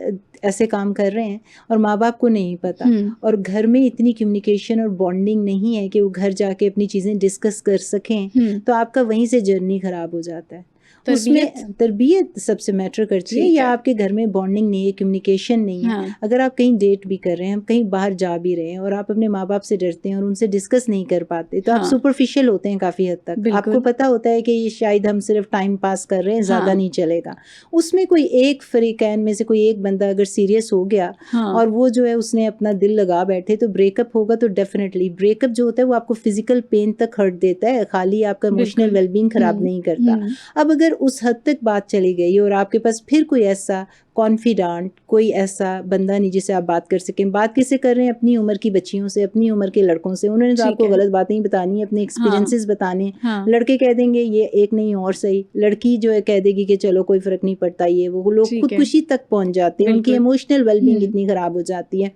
Speaker 2: ऐसे काम कर रहे हैं और माँ बाप को नहीं पता और घर में इतनी कम्युनिकेशन और बॉन्डिंग नहीं है कि वो घर जाके अपनी चीज़ें डिस्कस कर सकें, तो आपका वहीं से जर्नी ख़राब हो जाता है। उसमें तरबियत सबसे मैटर करती है, या आपके घर में बॉन्डिंग नहीं है, कम्युनिकेशन नहीं है। अगर आप कहीं डेट भी कर रहे हैं, कहीं बाहर जा भी रहे हैं और आप अपने माँ बाप से डरते हैं और उनसे डिस्कस नहीं कर पाते, तो आप सुपरफिशियल होते हैं काफ़ी हद तक। आपको पता होता है कि ये शायद हम सिर्फ टाइम पास कर रहे हैं, ज़्यादा नहीं चलेगा। उसमें कोई एक फरीकैन में से कोई एक बंदा अगर सीरियस हो गया और वो जो है उसने अपना दिल लगा बैठे, तो ब्रेकअप होगा। तो डेफिनेटली ब्रेकअप जो होता है वो आपको फिजिकल पेन तक हर्ट देता है, खाली आपका इमोशनल वेलबींग खराब नहीं करता। अब अगर उस हद तक बात चली गई और आपके पास फिर कोई ऐसा कॉन्फिडेंट, कोई ऐसा बंदा नहीं जिससे आप बात कर सकें, बात किससे कर रहे हैं? अपनी उम्र की बच्चियों से, अपनी उम्र के लड़कों से। उन्होंने तो आपको गलत बातें ही बतानी है, अपने एक्सपीरियंसेस बताने। लड़के कह देंगे ये एक नहीं और सही, लड़की जो है कह देगी कि चलो कोई फर्क नहीं पड़ता, ये वो लोग खुदकुशी तक पहुंच जाते हैं। उनकी इमोशनल वेलबींग इतनी खराब हो जाती है।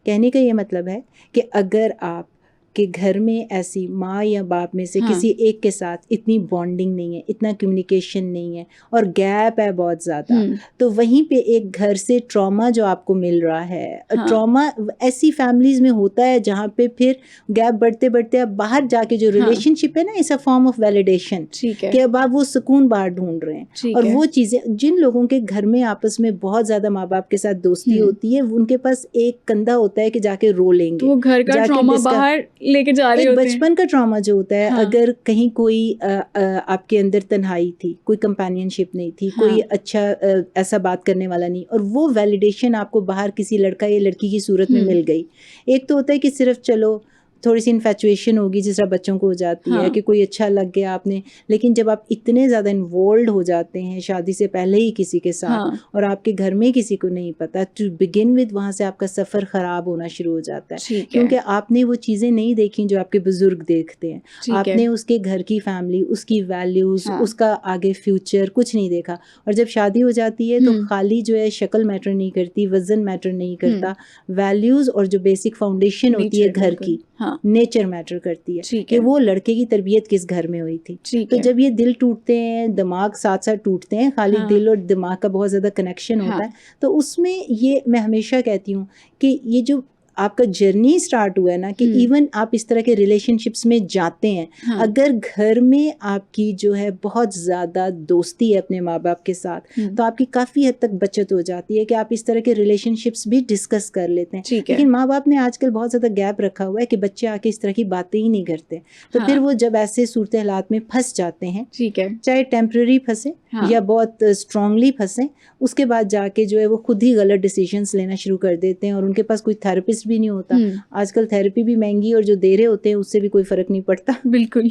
Speaker 2: कहने का ये मतलब है कि अगर आप कि घर में ऐसी माँ या बाप में से किसी एक के साथ इतनी बॉन्डिंग नहीं है, इतना कम्युनिकेशन नहीं है और गैप है बहुत ज़्यादा, तो वहीं पे एक घर से ट्रॉमा जो आपको मिल रहा है, ट्रॉमा ऐसी फैमिलीज़ में होता है जहाँ पे फिर गैप बढ़ते बढ़ते अब बाहर जाके जो रिलेशनशिप है ना, it's a form of validation, कि अब आप वो सुकून बाहर ढूंढ रहे हैं। और वो चीज़ें जिन लोगों के घर में आपस में बहुत ज़्यादा माँ बाप के साथ दोस्ती होती है, उनके पास एक कंधा होता है कि जाके रो लेंगे,
Speaker 1: वो घर का ट्रॉमा बाहर लेके जा रहे होते हैं।
Speaker 2: बचपन का ट्रॉमा जो होता है, अगर कहीं कोई आपके अंदर तन्हाई थी, कोई कंपेनियनशिप नहीं थी, कोई अच्छा ऐसा बात करने वाला नहीं, और वो वैलिडेशन आपको बाहर किसी लड़का या लड़की की सूरत में मिल गई। एक तो होता है कि सिर्फ चलो थोड़ी सी इन्फैचुएशन होगी जिस तरह बच्चों को हो जाती है कि कोई अच्छा लग गया आपने, लेकिन जब आप इतने ज़्यादा इन्वॉल्व हो जाते हैं शादी से पहले ही किसी के साथ और आपके घर में किसी को नहीं पता, टू बिगिन विद वहाँ से आपका सफ़र ख़राब होना शुरू हो जाता है, क्योंकि आपने वो चीज़ें नहीं देखी जो आपके बुज़ुर्ग देखते हैं। आपने उसके घर की फैमिली, उसकी वैल्यूज़, उसका आगे फ्यूचर कुछ नहीं देखा। और जब शादी हो जाती है तो खाली जो है शक्ल मैटर नहीं करती, वज़न मैटर नहीं करता, वैल्यूज़ और जो बेसिक फाउंडेशन होती है घर की, नेचर मैटर करती है कि वो लड़के की तरबियत किस घर में हुई थी। तो जब ये दिल टूटते हैं, दिमाग साथ साथ टूटते हैं, खाली दिल और दिमाग का बहुत ज़्यादा कनेक्शन होता है, तो उसमें ये मैं हमेशा कहती हूँ कि ये जो आपका जर्नी स्टार्ट हुआ है ना, कि इवन आप इस तरह के रिलेशनशिप्स में जाते हैं, अगर घर में आपकी जो है बहुत ज़्यादा दोस्ती है अपने माँ बाप के साथ, तो आपकी काफ़ी हद तक बचत हो जाती है कि आप इस तरह के रिलेशनशिप्स भी डिस्कस कर लेते हैं। लेकिन माँ बाप ने आजकल बहुत ज़्यादा गैप रखा हुआ है कि बच्चे आके इस तरह की बातें ही नहीं करते, तो फिर वो जब ऐसे सूरत हालात में फंस जाते हैं, चाहे टेम्प्रेरी फंसे या बहुत स्ट्रांगली फंसे, उसके बाद जाके जो है वो खुद ही गलत डिसीजंस लेना शुरू कर देते हैं और उनके पास कोई थेरेपिस्ट भी नहीं होता। आजकल थेरेपी भी महंगी और जो दे रहे होते हैं उससे भी कोई फ़र्क नहीं पड़ता।
Speaker 1: बिल्कुल।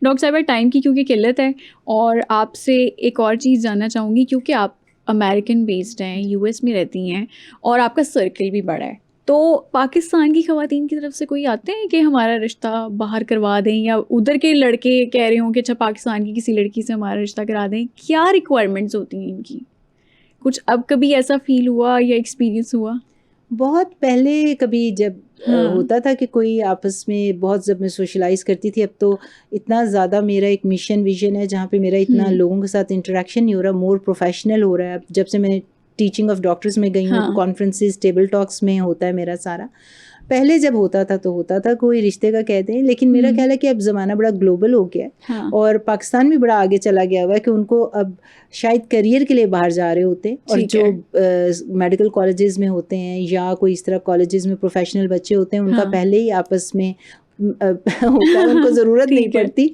Speaker 1: डॉक्टर साहिबा, टाइम की क्योंकि किल्लत है और आपसे एक और चीज़ जानना चाहूँगी, क्योंकि आप अमेरिकन बेस्ड हैं, यूएस में रहती हैं और आपका सर्कल भी बड़ा है, तो पाकिस्तान की ख़वातीन की तरफ से कोई आते हैं कि हमारा रिश्ता बाहर करवा दें, या उधर के लड़के कह रहे हों कि अच्छा पाकिस्तान की किसी लड़की से हमारा रिश्ता करा दें? क्या रिक्वायरमेंट्स होती हैं इनकी? कुछ अब कभी ऐसा फील हुआ या एक्सपीरियंस हुआ?
Speaker 2: बहुत पहले कभी जब होता था कि कोई आपस में बहुत, जब मैं सोशलाइज करती थी, अब तो इतना ज़्यादा मेरा एक मिशन विजन है जहाँ पे मेरा इतना लोगों के साथ इंटरेक्शन नहीं हो रहा, मोर प्रोफेशनल हो रहा है। जब से मैंने टीचिंग ऑफ डॉक्टर्स में गई हूँ,
Speaker 1: हाँ।
Speaker 2: कॉन्फ्रेंसेस, टेबल टॉक्स में होता है मेरा सारा। पहले जब होता था तो होता था कोई रिश्ते का कहते हैं, लेकिन मेरा ख्याल है कि अब ज़माना बड़ा ग्लोबल हो गया है।
Speaker 1: हाँ।
Speaker 2: और पाकिस्तान भी बड़ा आगे चला गया हुआ है कि उनको अब शायद करियर के लिए बाहर जा रहे होते हैं, और जो मेडिकल कॉलेजेस में होते हैं या कोई इस तरह कॉलेजेस में प्रोफेशनल बच्चे होते हैं, उनका
Speaker 1: हाँ।
Speaker 2: पहले ही आपस में होता है, उनको ज़रूरत नहीं पड़ती,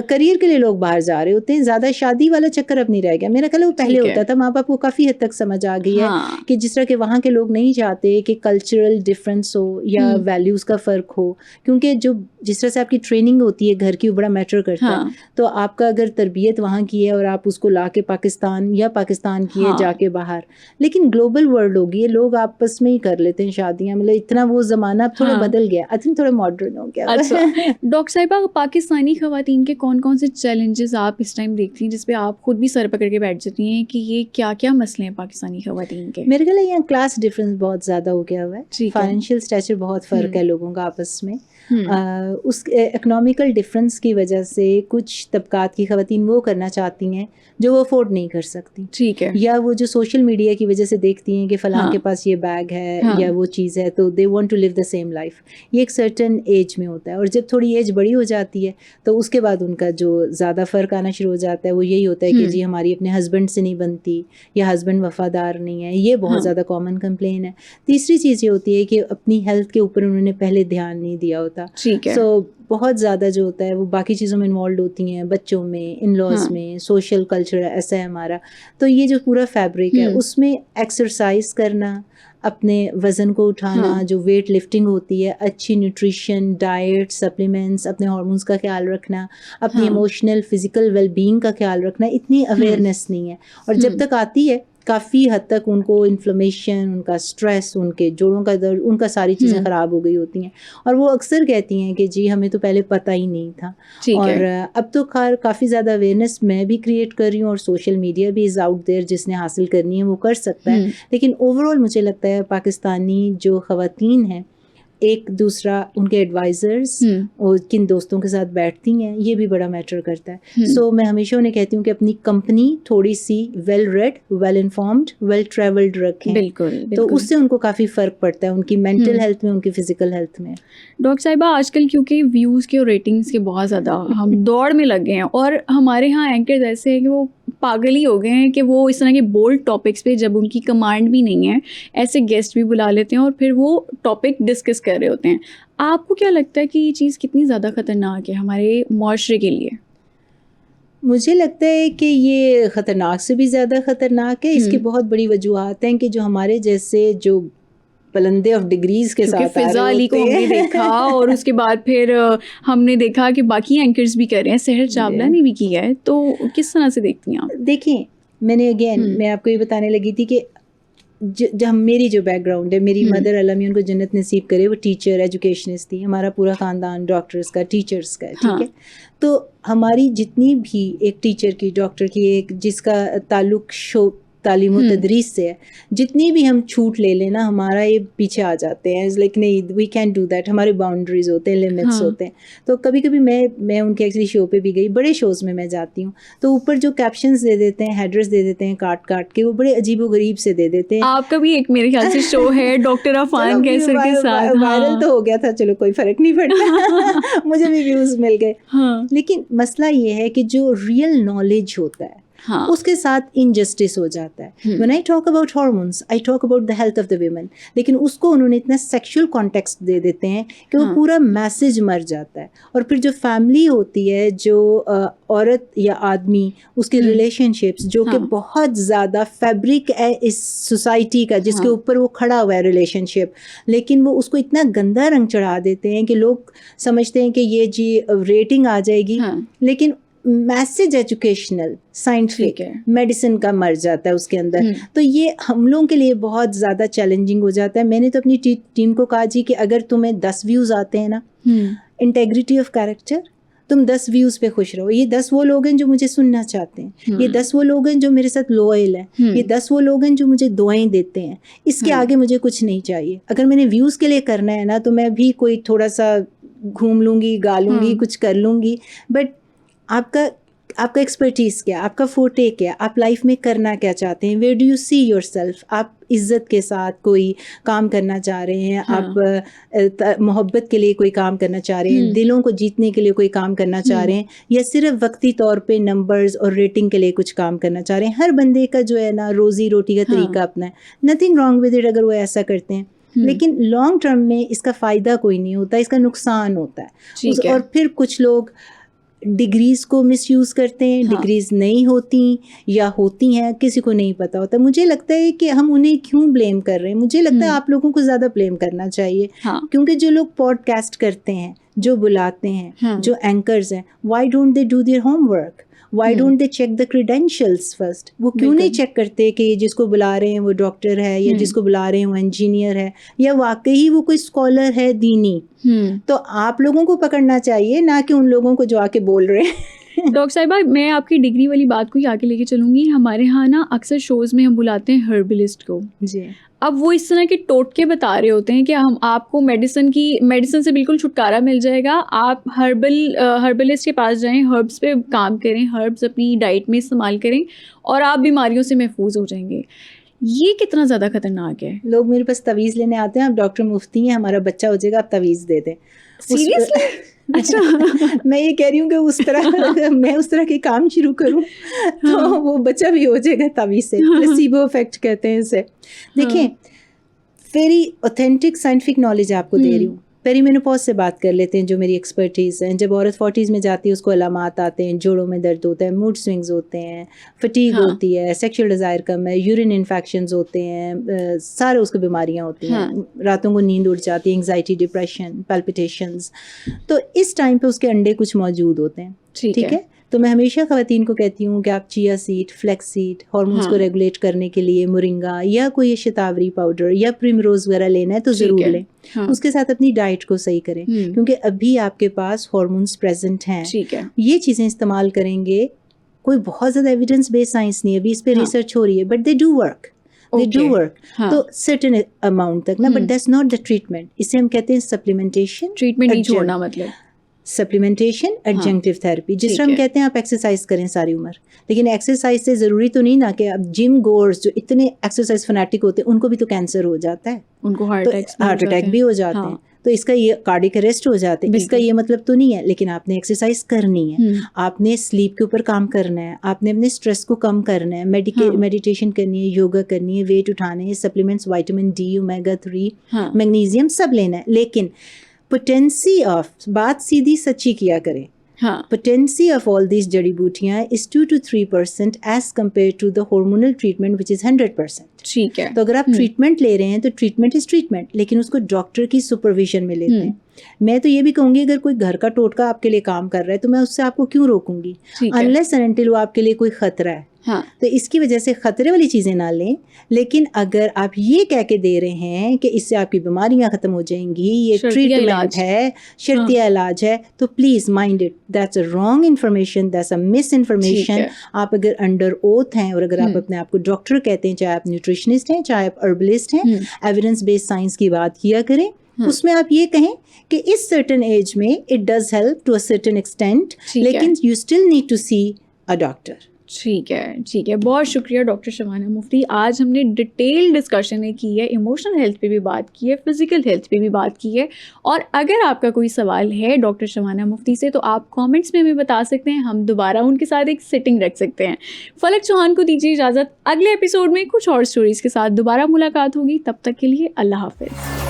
Speaker 2: करियर के लिए लोग बाहर जा रहे होते हैं। ज़्यादा शादी वाला चक्कर अब नहीं रह गया। मेरा ख्याल है वो पहले होता था, माँ बाप को काफ़ी हद तक समझ आ गई है कि जिस तरह के वहाँ के लोग नहीं चाहते कि कल्चरल डिफरेंस हो या वैल्यूज़ का फ़र्क हो, क्योंकि जो जिस तरह से आपकी ट्रेनिंग होती है घर की, वो बड़ा मैटर करता है। तो आपका अगर तरबियत वहाँ की है और आप उसको ला के पाकिस्तान या पाकिस्तान की है जाके बाहर, लेकिन ग्लोबल वर्ल्ड होगी, लोग आपस में ही कर लेते हैं शादियाँ, मतलब इतना वो ज़माना अब थोड़ा बदल गया, आई थिंक थोड़ा मॉडर्न हो गया।
Speaker 1: अच्छा डॉक्टर साहिबा, पाकिस्तानी खवातीन के कौन कौन से चैलेंजेस आप इस टाइम देखती हैं जिस पे आप खुद भी सर पकड़ के बैठ जाती हैं कि ये क्या क्या मसले हैं पाकिस्तानी खवातीन के?
Speaker 2: मेरे ख्याल है यहाँ क्लास डिफरेंस बहुत ज़्यादा हो गया हुआ है, फाइनेंशियल स्टेचर बहुत फ़र्क है लोगों का आपस में। उस इकोनॉमिकल डिफरेंस की वजह से कुछ तबकात की खवातीन वो करना चाहती हैं जो वो अफोर्ड नहीं कर सकती,
Speaker 1: ठीक है,
Speaker 2: या वो जो सोशल मीडिया की वजह से देखती हैं कि फ़लाँ के पास ये बैग है या वो चीज़ है, तो they want to live the same life. ये एक सर्टन एज में होता है, और जब थोड़ी एज बड़ी हो जाती है तो उसके बाद उनका जो ज़्यादा फ़र्क आना शुरू हो जाता है वो यही होता है कि जी हमारी अपने हस्बैंड से नहीं बनती, या हस्बैंड वफ़ादार नहीं है। ये बहुत ज़्यादा कॉमन कंप्लेन है। तीसरी चीज़ ये होती है कि अपनी हेल्थ के ऊपर उन्होंने पहले ध्यान नहीं दिया होता।
Speaker 1: ठीक है।
Speaker 2: बहुत ज़्यादा जो होता है वो बाकी चीज़ों में इन्वॉल्व होती हैं, बच्चों में, इन लॉज में, सोशल कल्चर ऐसा है हमारा। तो ये जो पूरा फैब्रिक है उसमें एक्सरसाइज करना, अपने वज़न को उठाना, जो वेट लिफ्टिंग होती है, अच्छी न्यूट्रिशन, डाइट, सप्लीमेंट्स, अपने हार्मोन्स का ख्याल रखना, अपनी इमोशनल फिज़िकल वेलबींग का ख्याल रखना, इतनी अवेयरनेस नहीं है। और जब तक आती है काफ़ी हद तक उनको इन्फ्लेमेशन, उनका स्ट्रेस, उनके जोड़ों का दर्द, उनका सारी चीज़ें ख़राब हो गई होती हैं। और वो अक्सर कहती हैं कि जी हमें तो पहले पता ही नहीं था। और अब तो खैर काफ़ी ज़्यादा अवेयरनेस मैं भी क्रिएट कर रही हूँ, और सोशल मीडिया भी इज़ आउट देयर, जिसने हासिल करनी है वो कर सकता है। लेकिन ओवरऑल मुझे लगता है पाकिस्तानी जो ख़वातीन हैं, एक दूसरा उनके एडवाइज़र्स और किन दोस्तों के साथ बैठती हैं, ये भी बड़ा मैटर करता है। सो मैं हमेशा उन्हें कहती हूँ कि अपनी कंपनी थोड़ी सी well read, well informed, well travelled रखें।
Speaker 1: बिल्कुल।
Speaker 2: तो उससे उनको काफ़ी फ़र्क पड़ता है उनकी मेंटल हेल्थ में, उनकी फ़िज़िकल हेल्थ में।
Speaker 1: डॉक्टर साहिबा, आजकल क्योंकि व्यूज़ के और रेटिंग्स के बहुत ज़्यादा हम दौड़ में लग गए हैं, और हमारे यहाँ एंकर्स ऐसे हैं कि वो पागल ही हो गए हैं कि वो इस तरह के बोल्ड टॉपिक्स पे, जब उनकी कमांड भी नहीं है, ऐसे गेस्ट भी बुला लेते हैं और फिर वो टॉपिक डिस्कस कर रहे होते हैं। आपको क्या लगता है कि ये चीज़ कितनी ज़्यादा ख़तरनाक है हमारे माशरे के लिए?
Speaker 2: मुझे लगता है कि ये ख़तरनाक से भी ज़्यादा ख़तरनाक है। इसकी बहुत बड़ी वजूहात हैं कि जो हमारे जैसे जो पलंदे ऑफ डिग्रीज के साथ
Speaker 1: फिजा अली को हमने देखा, और उसके बाद फिर हमने देखा कि बाकी एंकर्स भी कर रहे हैं, सहर चावला ने भी किया है। तो किस तरह से देखती हैं आप?
Speaker 2: देखिए, मैंने मैं आपको ये बताने लगी थी कि जब मेरी जो बैकग्राउंड है, मेरी मदर अल्लाह मियां उनको जन्नत नसीब करे, वो टीचर एजुकेशनिस्ट थी। हमारा पूरा ख़ानदान डॉक्टर्स का, टीचर्स का, ठीक है। तो हमारी जितनी भी एक टीचर की, डॉक्टर की, एक जिसका ताल्लुक़ तालीम व तदरीस से है, जितनी भी हम छूट ले लेना, हमारा ये पीछे आ जाते हैं। लाइक नहीं, वी कैन डू दैट। हमारे बाउंड्रीज होते हैं, लिमिट्स होते हैं। तो कभी कभी मैं उनके एक्चुअली शो पे भी गई, बड़े शोज़ में मैं जाती हूँ, तो ऊपर जो कैप्शंस दे देते हैं, हेडर्स दे देते हैं काट काट के, वो बड़े अजीब व गरीब से दे देते हैं।
Speaker 1: आपका भी एक मेरे ख्याल से शो है डॉक्टर अफान कैसर के साथ,
Speaker 2: वायरल तो हो गया था, चलो कोई फ़र्क नहीं पड़ता मुझे भी व्यूज़ मिल गए। लेकिन मसला ये है कि जो रियल नॉलेज होता है, उसके साथ इनजस्टिस हो जाता है। When I talk about hormones, I talk about the health of the women, लेकिन उसको उन्होंने इतना सेक्सुअल कॉन्टेक्स्ट दे देते हैं कि वो पूरा मैसेज मर जाता है। और फिर जो फैमिली होती है, जो औरत या आदमी, उसके रिलेशनशिप्स, जो कि बहुत ज़्यादा फैब्रिक है इस सोसाइटी का, जिसके ऊपर वो खड़ा हुआ है रिलेशनशिप, लेकिन वो उसको इतना गंदा रंग चढ़ा देते हैं कि लोग समझते हैं कि ये जी रेटिंग आ जाएगी, लेकिन मैसेज एजुकेशनल, साइंटिफिक, मेडिसिन का मर जाता है उसके अंदर। तो ये हम लोगों के लिए बहुत ज़्यादा चैलेंजिंग हो जाता है। मैंने तो अपनी टीम को कहा जी कि अगर तुम्हें 10 व्यूज़ आते हैं ना, इंटेग्रिटी ऑफ कैरेक्टर, तुम 10 व्यूज़ पे खुश रहो। ये 10 वो लोग हैं जो मुझे सुनना चाहते हैं, ये 10 वो लोग हैं जो मेरे साथ लॉयल हैं, ये 10 वो लोग हैं जो मुझे दुआएं देते हैं। इसके आगे मुझे कुछ नहीं चाहिए। अगर मैंने व्यूज़ के लिए करना है ना, तो मैं भी कोई थोड़ा सा घूम लूँगी, गा लूँगी, कुछ कर लूँगी, बट आपका आपका एक्सपर्टीज़ क्या, आपका फोटे क्या, आप लाइफ में करना क्या चाहते हैं, where do you see yourself, आप इज़्ज़त के साथ कोई काम करना चाह रहे हैं, आप मोहब्बत के लिए कोई काम करना चाह रहे हैं, दिलों को जीतने के लिए कोई काम करना चाह रहे हैं, या सिर्फ वक्ती तौर पे नंबर्स और रेटिंग के लिए कुछ काम करना चाह रहे हैं। हर बंदे का जो है ना रोज़ी रोटी का तरीका अपना है, नथिंग रॉन्ग विद इट अगर वो ऐसा करते हैं, लेकिन लॉन्ग टर्म में इसका फ़ायदा कोई नहीं होता, इसका नुकसान होता है। और फिर कुछ लोग डिग्रीज़ को मिसयूज़ करते हैं, डिग्रीज़ नहीं होती या होती हैं, किसी को नहीं पता होता। मुझे लगता है कि हम उन्हें क्यों ब्लेम कर रहे हैं, मुझे लगता है आप लोगों को ज़्यादा ब्लेम करना चाहिए, क्योंकि जो लोग पॉडकास्ट करते हैं, जो बुलाते हैं, जो एंकर्स हैं, why don't they do their homework, why don't they check the credentials first. वो क्यों नहीं चेक करते कि जिसको बुला रहे हैं वो डॉक्टर है, या जिसको बुला रहे हैं वो इंजीनियर है, या वाकई वो कोई स्कॉलर है दीनी। तो आप लोगों को पकड़ना चाहिए, ना कि उन लोगों को जो आके बोल रहे हैं।
Speaker 1: डॉक्टर साहिबा, मैं आपकी डिग्री वाली बात को ही आगे लेके चलूँगी। हमारे यहाँ ना अक्सर शोज़ में हम बुलाते हैं हर्बलिस्ट को
Speaker 2: जी।
Speaker 1: अब वो इस तरह के टोटके बता रहे होते हैं कि हम आपको मेडिसिन से बिल्कुल छुटकारा मिल जाएगा, आप हर्बलिस्ट के पास जाएं, हर्ब्स पे काम करें, हर्ब्स अपनी डाइट में इस्तेमाल करें और आप बीमारियों से महफूज हो जाएंगे। ये कितना ज़्यादा खतरनाक है।
Speaker 2: लोग मेरे पास तवीज़ लेने आते हैं, आप डॉक्टर मुफ्ती हैं, हमारा बच्चा हो जाएगा, आप तवीज़ दे दें।
Speaker 1: सीरियसली? अच्छा।
Speaker 2: मैं ये कह रही हूँ कि उस तरह के काम शुरू करूँ तो वो बच्चा भी हो जाएगा तवीज़ से। प्लेसिबो इफेक्ट कहते हैं इसे। देखें, वेरी ऑथेंटिक साइंटिफिक नॉलेज आपको दे रही हूँ। पेरीमेनोपॉज से बात कर लेते हैं, जो मेरी एक्सपर्टीज़ है। जब औरत 40s में जाती है उसको अलामात आते हैं, जोड़ों में दर्द होता है, मूड स्विंग्स होते हैं, फटीग होती है, सेक्सुअल डिज़ायर कम है, यूरिन इन्फेक्शंस होते हैं, सारे उसको बीमारियां होती हैं, रातों को नींद उड़ जाती है, एंग्जाइटी, डिप्रेशन, पैल्पिटेशंस। तो इस टाइम पे उसके अंडे कुछ मौजूद होते हैं। ठीक है। तो मैं हमेशा ख़वातीन को कहती हूँ कि आप chia seed, flax seed, hormones को रेगुलेट करने के लिए मोरिंगा या कोई शतावरी पाउडर या प्रिमरोज़ वगैरह लेना है तो ज़रूर लें। उसके साथ अपनी डाइट को सही करें, क्योंकि अभी आपके पास हार्मोन्स प्रेजेंट हैं। ये चीज़ें इस्तेमाल करेंगे, कोई बहुत ज़्यादा एविडेंस बेस्ड साइंस नहीं है, अभी इस पर रिसर्च हो रही है, बट दे डू वर्क। तो सर्टेन अमाउंट तक ना, but that's not the treatment. इसे हम कहते हैं सप्लीमेंटेशन।
Speaker 1: ट्रीटमेंट नहीं छोड़ना मतलब
Speaker 2: सप्लीमेंटेशन, एडजंक्टिव थेरेपी। जिस तरह हम कहते हैं आप एक्सरसाइज करें सारी उम्र, लेकिन एक्सरसाइज से ज़रूरी तो नहीं ना कि अब जिम गोर्स जो इतने एक्सरसाइज फनाटिक होते हैं उनको भी तो कैंसर हो जाता है,
Speaker 1: उनको हार्ट
Speaker 2: अटैक भी हो जाते हैं। तो इसका ये कार्डियक अरेस्ट हो जाते हैं। इसका ये मतलब तो नहीं है, लेकिन आपने एक्सरसाइज करनी है, आपने स्लीप के ऊपर काम करना है, आपने अपने स्ट्रेस को कम करना है, मेडिटेशन करनी है, योगा करनी है, वेट उठाने हैं, supplements vitamin D, omega 3, magnesium सब लेना है। लेकिन पोटेंसी ऑफ, बात सीधी सच्ची किया करें, पोटेंसी ऑफ ऑल दीज जड़ी बूटियाँ is 2 to 3% as compared to the hormonal treatment which is 100%।
Speaker 1: ठीक है।
Speaker 2: तो अगर आप ट्रीटमेंट ले रहे हैं तो ट्रीटमेंट इज ट्रीटमेंट, लेकिन उसको डॉक्टर की सुपरविजन में लेते हैं। मैं तो ये भी कहूँगी, अगर कोई घर का टोटका आपके लिए काम कर रहा है तो मैं उससे आपको क्यों रोकूंगी, अनलेस एंड अनटिल वो आपके लिए कोई खतरा है। तो इसकी वजह से खतरे वाली चीज़ें ना लें। लेकिन अगर आप ये कह के दे रहे हैं कि इससे आपकी बीमारियां ख़त्म हो जाएंगी, ये ट्रीटमेंट है, शर्तिया इलाज है, तो please mind it, that's a wrong information, that's a miss information. आप अगर अंडर ओथ हैं और अगर आप अपने आप को डॉक्टर कहते हैं, चाहे आप न्यूट्रिशनिस्ट हैं, चाहे आप हर्बलिस्ट हैं, एविडेंस बेस्ड साइंस की बात किया करें। उसमें आप ये कहें कि इस सर्टेन एज में it does help to a certain extent, लेकिन you still need to see a doctor.
Speaker 1: ठीक है। बहुत शुक्रिया डॉक्टर शबाना मुफ्ती। आज हमने डिटेल डिस्कशन की है, इमोशनल हेल्थ पे भी बात की है, फिजिकल हेल्थ पे भी बात की है। और अगर आपका कोई सवाल है डॉक्टर शबाना मुफ्ती से तो आप कमेंट्स में हमें बता सकते हैं, हम दोबारा उनके साथ एक सिटिंग रख सकते हैं। फलक चौहान को दीजिए इजाज़त, अगले एपिसोड में कुछ और स्टोरीज़ के साथ दोबारा मुलाकात होगी। तब तक के लिए अल्लाह हाफिज़।